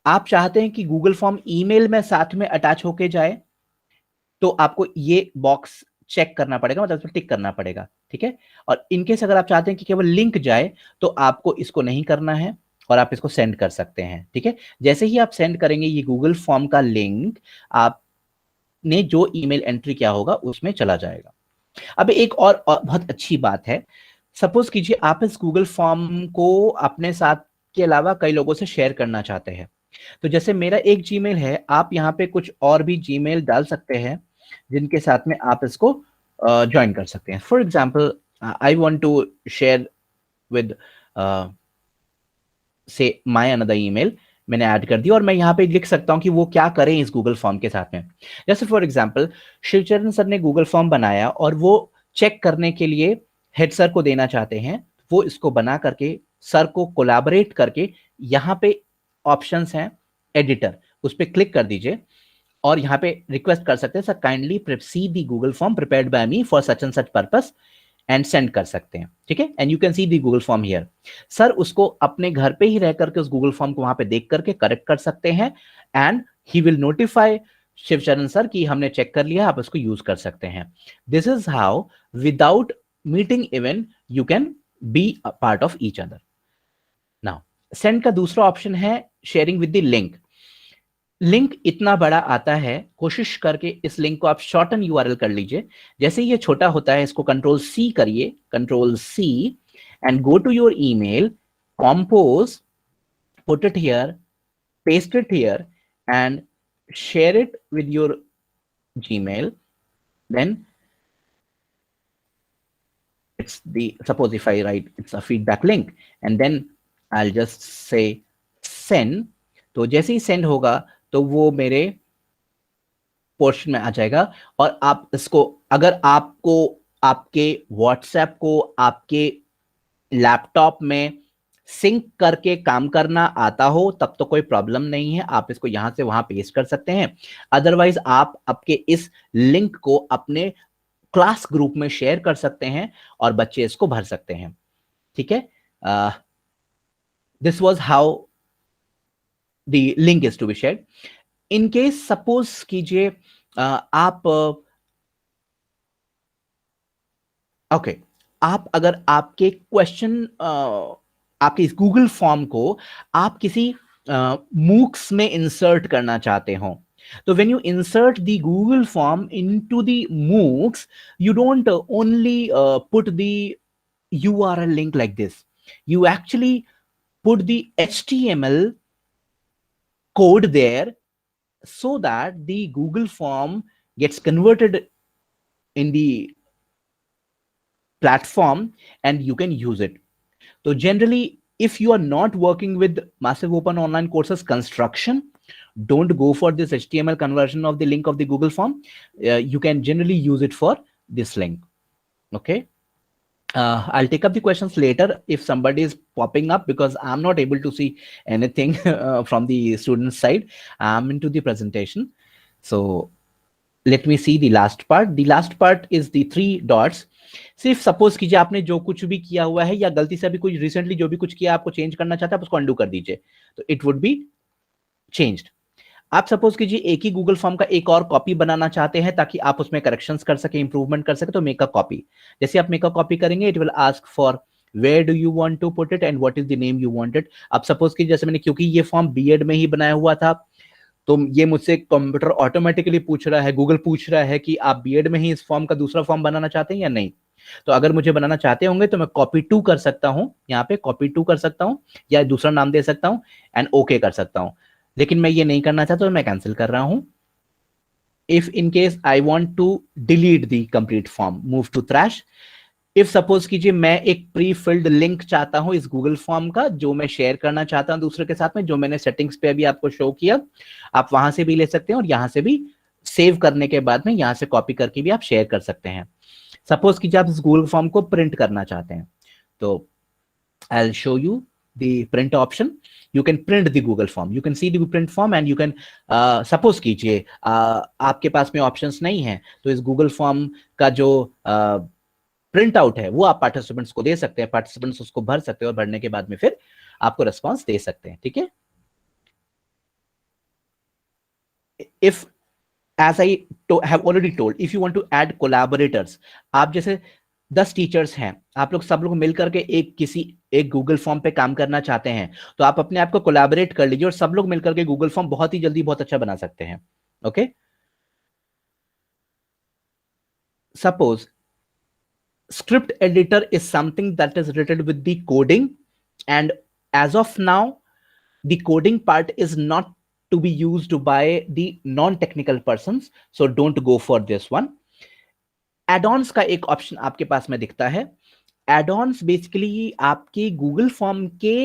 [SPEAKER 6] आप चाहते हैं कि गूगल फॉर्म ईमेल में साथ में अटैच होके जाए, तो आपको ये बॉक्स चेक करना पड़ेगा, मतलब टिक करना पड़ेगा। ठीक है। और इनकेस अगर आप चाहते हैं कि केवल लिंक जाए तो आपको इसको नहीं करना है और आप इसको सेंड कर सकते हैं, ठीक है। जैसे ही आप सेंड करेंगे ये गूगल फॉर्म का लिंक आपने जो ईमेल एंट्री किया होगा उसमें चला जाएगा। अब एक और बहुत अच्छी बात है, सपोज कीजिए आप इस गूगल फॉर्म को अपने साथ के अलावा कई लोगों से शेयर करना चाहते हैं। तो जैसे मेरा एक जीमेल है, आप यहाँ पे कुछ और भी जीमेल डाल सकते हैं जिनके साथ में आप इसको ज्वाइन कर सकते हैं। For example I want to share with say my another email, मैंने ऐड कर दिया और मैं यहाँ पे लिख सकता हूँ कि वो क्या करें इस गूगल फॉर्म के साथ में। जैसे फॉर एग्जाम्पल शिवचरण सर ने गूगल फॉर्म बनाया और वो चेक करने के लिए हेड सर को देना चाहते हैं, वो इसको बना करके सर को कोलैबोरेट करके यहाँ पे ऑप्शंस हैं एडिटर, उस पर क्लिक कर दीजिए और यहाँ पे रिक्वेस्ट कर सकते हैं sir kindly C the Google form prepared by me for such and such purpose and send कर सकते हैं, ठीक है। And you can see the Google form here. Sir उसको अपने घर पे ही रह करके उस गूगल फॉर्म को वहां पे देख करके करेक्ट कर सकते हैं and he will notify Shivcharan sir कि हमने चेक कर लिया, आप उसको यूज कर सकते हैं। This is how without meeting even you can be a part of each other. Now send का दूसरा ऑप्शन है sharing with the link. Link इतना बड़ा आता है, कोशिश करके इस लिंक को आप शॉर्टन यूआरएल कर लीजिए। जैसे ही ये छोटा होता है इसको कंट्रोल सी करिए, control C and go to your email, compose, put it here, paste it here and share it with your Gmail. Then it's the, suppose if I write it's a feedback link and then I'll just say send, तो जैसे ही send होगा तो वो मेरे portion में आ जाएगा और आप इसको, अगर आपको आपके व्हाट्सएप को आपके लैपटॉप में सिंक करके काम करना आता हो तब तो कोई प्रॉब्लम नहीं है, आप इसको यहां से वहां पेस्ट कर सकते हैं। अदरवाइज आप आपके इस लिंक को अपने क्लास ग्रुप में शेयर कर सकते हैं और बच्चे इसको भर सकते हैं, ठीक है। This was how the link is to be shared. In case suppose कीजिए आप ओके आप अगर आपके क्वेश्चन आपके इस गूगल फॉर्म को आप किसी मूक्स में इंसर्ट करना चाहते हो, so when you insert the Google form into the MOOCs, you don't only put the URL link like this. You actually put the HTML code there so that the Google form gets converted in the platform and you can use it. So generally, if you are not working with Massive Open Online Courses construction, don't go for this HTML conversion of the link of the Google form. You can generally use it for this link. Okay. I'll take up the questions later if somebody is popping up because I'm not able to see anything from the student side. I'm into the presentation. So let me see the last part. The last part is the 3 dots. सिर्फ suppose कीजिए आपने जो कुछ भी किया हुआ है या गलती से अभी कुछ रिसेंटली जो भी कुछ किया आपको चेंज करना चाहते हैं आप उसको अंडू कर दीजिए तो इट वुड बी चेंज्ड। आप सपोज कीजिए एक ही गूगल फॉर्म का एक और कॉपी बनाना चाहते हैं ताकि आप उसमें करेक्शंस कर सके, इंप्रूवमेंट कर सके, तो मेक अ कॉपी। जैसे आप मेक अ कॉपी करेंगे it will ask for where do you want to put it and what is the name you want it. अब सपोज कीजिए जैसे मैंने क्योंकि ये फॉर्म बीएड में ही बनाया हुआ था तो ये मुझसे कंप्यूटर ऑटोमेटिकली पूछ रहा है, गूगल पूछ रहा है कि आप बीएड में ही इस फॉर्म का दूसरा फॉर्म बनाना चाहते हैं या नहीं। तो अगर मुझे बनाना चाहते होंगे तो मैं कॉपी टू कर सकता हूं, यहाँ पे कॉपी टू कर सकता हूं या दूसरा नाम दे सकता हूं एंड ओके कर सकता हूं, लेकिन मैं ये नहीं करना चाहता तो मैं कैंसिल कर रहा हूं। If in case I want to delete the complete form, move to trash. If suppose कीजिए मैं एक प्री फिल्ड लिंक चाहता हूं इस गूगल फॉर्म का जो मैं शेयर करना चाहता हूं दूसरे के साथ में, जो मैंने सेटिंग्स पे अभी आपको शो किया, आप वहां से भी ले सकते हैं और यहां से भी सेव करने के बाद में यहां से कॉपी करके भी आप शेयर कर सकते हैं। सपोज कीजिए आप इस गूगल फॉर्म को प्रिंट करना चाहते हैं तो I will show you the print option. You can print the Google form. You can see the print form and you can suppose कीजिए आपके पास में ऑप्शंस नहीं है तो इस Google form का जो प्रिंट आउट है वो आप पार्टिसिपेंट्स को दे सकते हैं, पार्टिसिपेंट्स उसको भर सकते हैं और भरने के बाद में फिर आपको रिस्पॉन्स दे सकते हैं, ठीक है। If as I have already told, if you want to add collaborators, आप जैसे 10 टीचर्स हैं, आप लोग सब लोग मिलकर के एक गूगल फॉर्म पे काम करना चाहते हैं, तो आप अपने आप को कोलैबोरेट कर लीजिए और सब लोग मिलकर के गूगल फॉर्म बहुत ही जल्दी बहुत अच्छा बना सकते हैं। Okay, suppose script editor is something that is written with the coding, and as of now the coding part is not to be used by the non-technical persons, so don't go for this one. Add-ons का एक option आपके पास में दिखता है। Add-ons basically आपके Google form के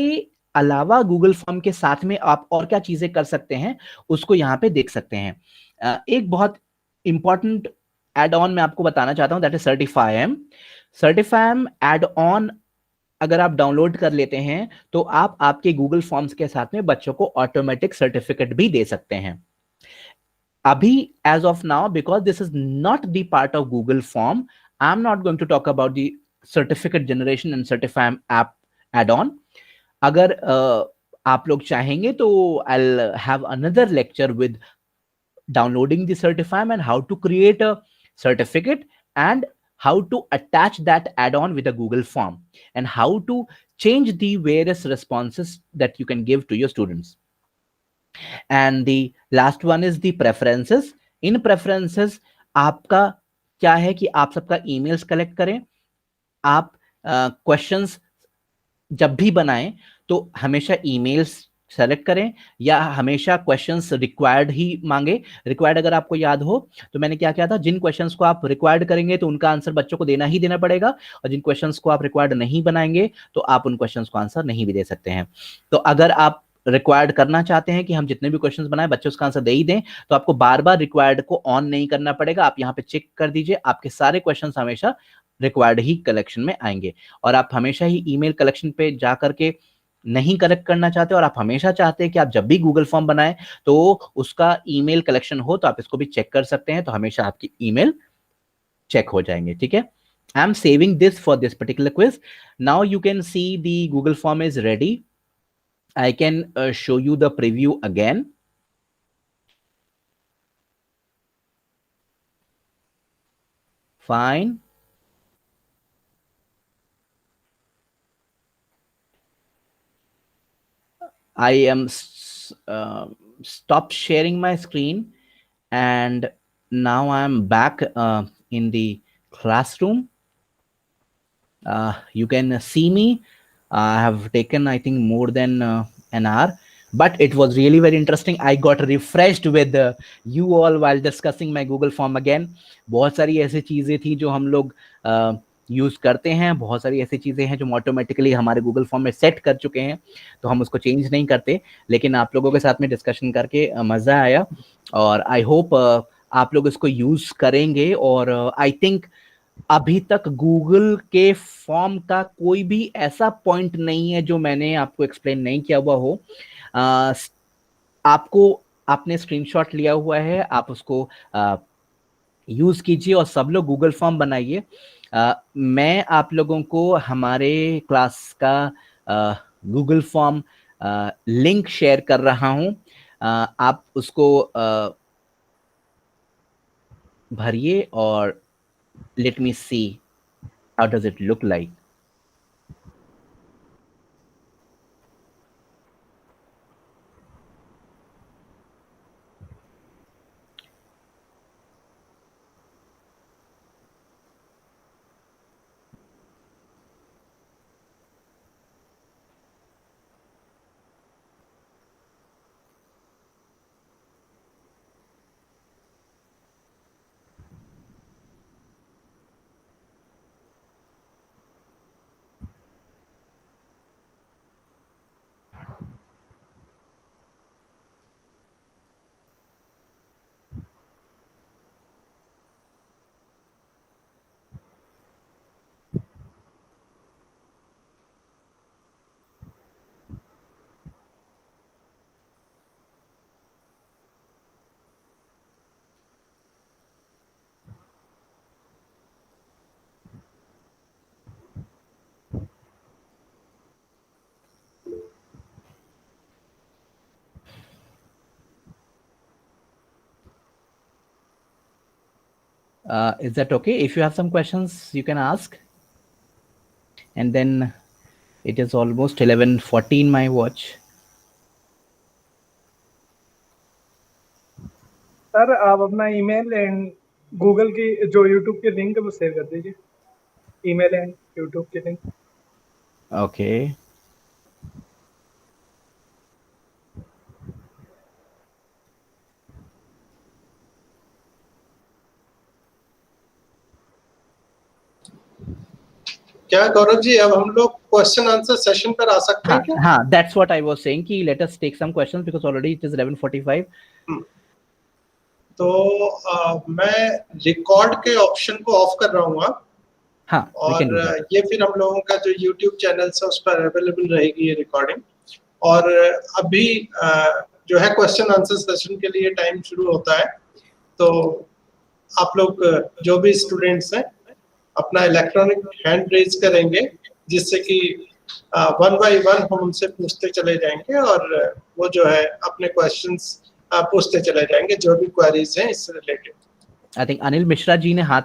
[SPEAKER 6] अलावा Google form के साथ में आप और क्या चीजें कर सकते हैं उसको यहाँ पे देख सकते हैं। एक बहुत इंपॉर्टेंट एड ऑन मैं आपको बताना चाहता हूं, that is Certifime. Certifime add on अगर आप डाउनलोड कर लेते हैं तो आप आपके गूगल फॉर्म्स के साथ में बच्चों को ऑटोमेटिक सर्टिफिकेट भी दे सकते हैं। अभी as of now, because this is not the part of Google form, I am not going to talk about the certificate generation and Certifime app add on. अगर आप लोग चाहेंगे तो I will have another lecture with downloading the Certifime and how to create a certificate and how to attach that add-on with a Google form and how to change the various responses that you can give to your students. And the last one is the preferences. In preferences आपका क्या है कि आप सबका emails collect करें, आप questions जब भी बनाएं तो हमेशा emails सेलेक्ट करें या हमेशा क्वेश्चंस रिक्वायर्ड ही मांगे। रिक्वायर्ड अगर आपको याद हो तो मैंने क्या किया था, जिन क्वेश्चंस को आप रिक्वायर्ड करेंगे तो उनका आंसर बच्चों को देना ही देना पड़ेगा, और जिन क्वेश्चंस को आप रिक्वायर्ड नहीं बनाएंगे तो आप उन क्वेश्चंस को आंसर नहीं भी दे सकते हैं। तो अगर आप रिक्वायर्ड करना चाहते हैं कि हम जितने भी क्वेश्चंस बनाए बच्चे उसका आंसर दे ही दें, तो आपको बार बार रिक्वायर्ड को ऑन नहीं करना पड़ेगा। आप यहाँ पे चेक कर दीजिए, आपके सारे क्वेश्चंस हमेशा रिक्वायर्ड ही कलेक्शन में आएंगे। और आप हमेशा ही ईमेल कलेक्शन पे जा करके नहीं कलेक्ट करना चाहते और आप हमेशा चाहते हैं कि आप जब भी गूगल फॉर्म बनाएं तो उसका ईमेल कलेक्शन हो, तो आप इसको भी चेक कर सकते हैं, तो हमेशा आपकी ईमेल चेक हो जाएंगे। ठीक है, I am saving this for this particular quiz. Now you can see the Google form is ready. I can show you the preview again. Fine, I am stopped sharing my screen and now I am back in the classroom. You can see me. I have taken I think more than an hour, but it was really very interesting. I got refreshed with you all while discussing my Google form again. बहुत सारी ऐसी चीजें थी जो हम लोग use करते हैं, बहुत सारी ऐसी चीजें हैं जो ऑटोमेटिकली हमारे गूगल फॉर्म में सेट कर चुके हैं, तो हम उसको चेंज नहीं करते। लेकिन आप लोगों के साथ में डिस्कशन करके मजा आया और आई होप आप लोग इसको यूज करेंगे। और आई थिंक अभी तक गूगल के फॉर्म का कोई भी ऐसा पॉइंट नहीं है जो मैंने आपको एक्सप्लेन नहीं किया हुआ हो। आपने स्क्रीनशॉट लिया हुआ है, आप उसको यूज कीजिए और सब लोग गूगल फॉर्म बनाइए। मैं आप लोगों को हमारे क्लास का गूगल फॉर्म लिंक शेयर कर रहा हूं, आप उसको भरिए और let me see how does it look like. Is that okay? If you have some questions, you can ask. and then it is almost 11:14 my watch.
[SPEAKER 9] Sir आप अपना email and Google की जो यूट्यूब की link है वो share कर दीजिए, email and YouTube की लिंक।
[SPEAKER 6] Okay.
[SPEAKER 1] क्या गौरव जी, अब हम लोग क्वेश्चन आंसर सेशन पर आ सकते हैं क्या?
[SPEAKER 6] हाँ, that's what I was saying कि let us take some questions because already it is 11:45.
[SPEAKER 1] तो मैं रिकॉर्ड के ऑप्शन को ऑफ कर रहा हूँ
[SPEAKER 6] हाँ, we can do
[SPEAKER 1] और
[SPEAKER 6] that.
[SPEAKER 1] ये फिर हम लोगों का जो YouTube चैनल है उस पर अवेलेबल रहेगी ये रिकॉर्डिंग। और अभी जो है क्वेश्चन आंसर सेशन के लिए टाइम शुरू होता है, तो आप लोग जो भी स्टूडेंट्स हैं अपना इलेक्ट्रॉनिक हैंड रेज करेंगे, जिससे कि वन बाय वन हम उनसे पूछते चले जाएंगे और वो जो है अपने क्वेश्चंस पूछते चले जाएंगे जो भी क्वेरीज हैं इससे related.
[SPEAKER 6] I think Anil Mishra ji ने हाथ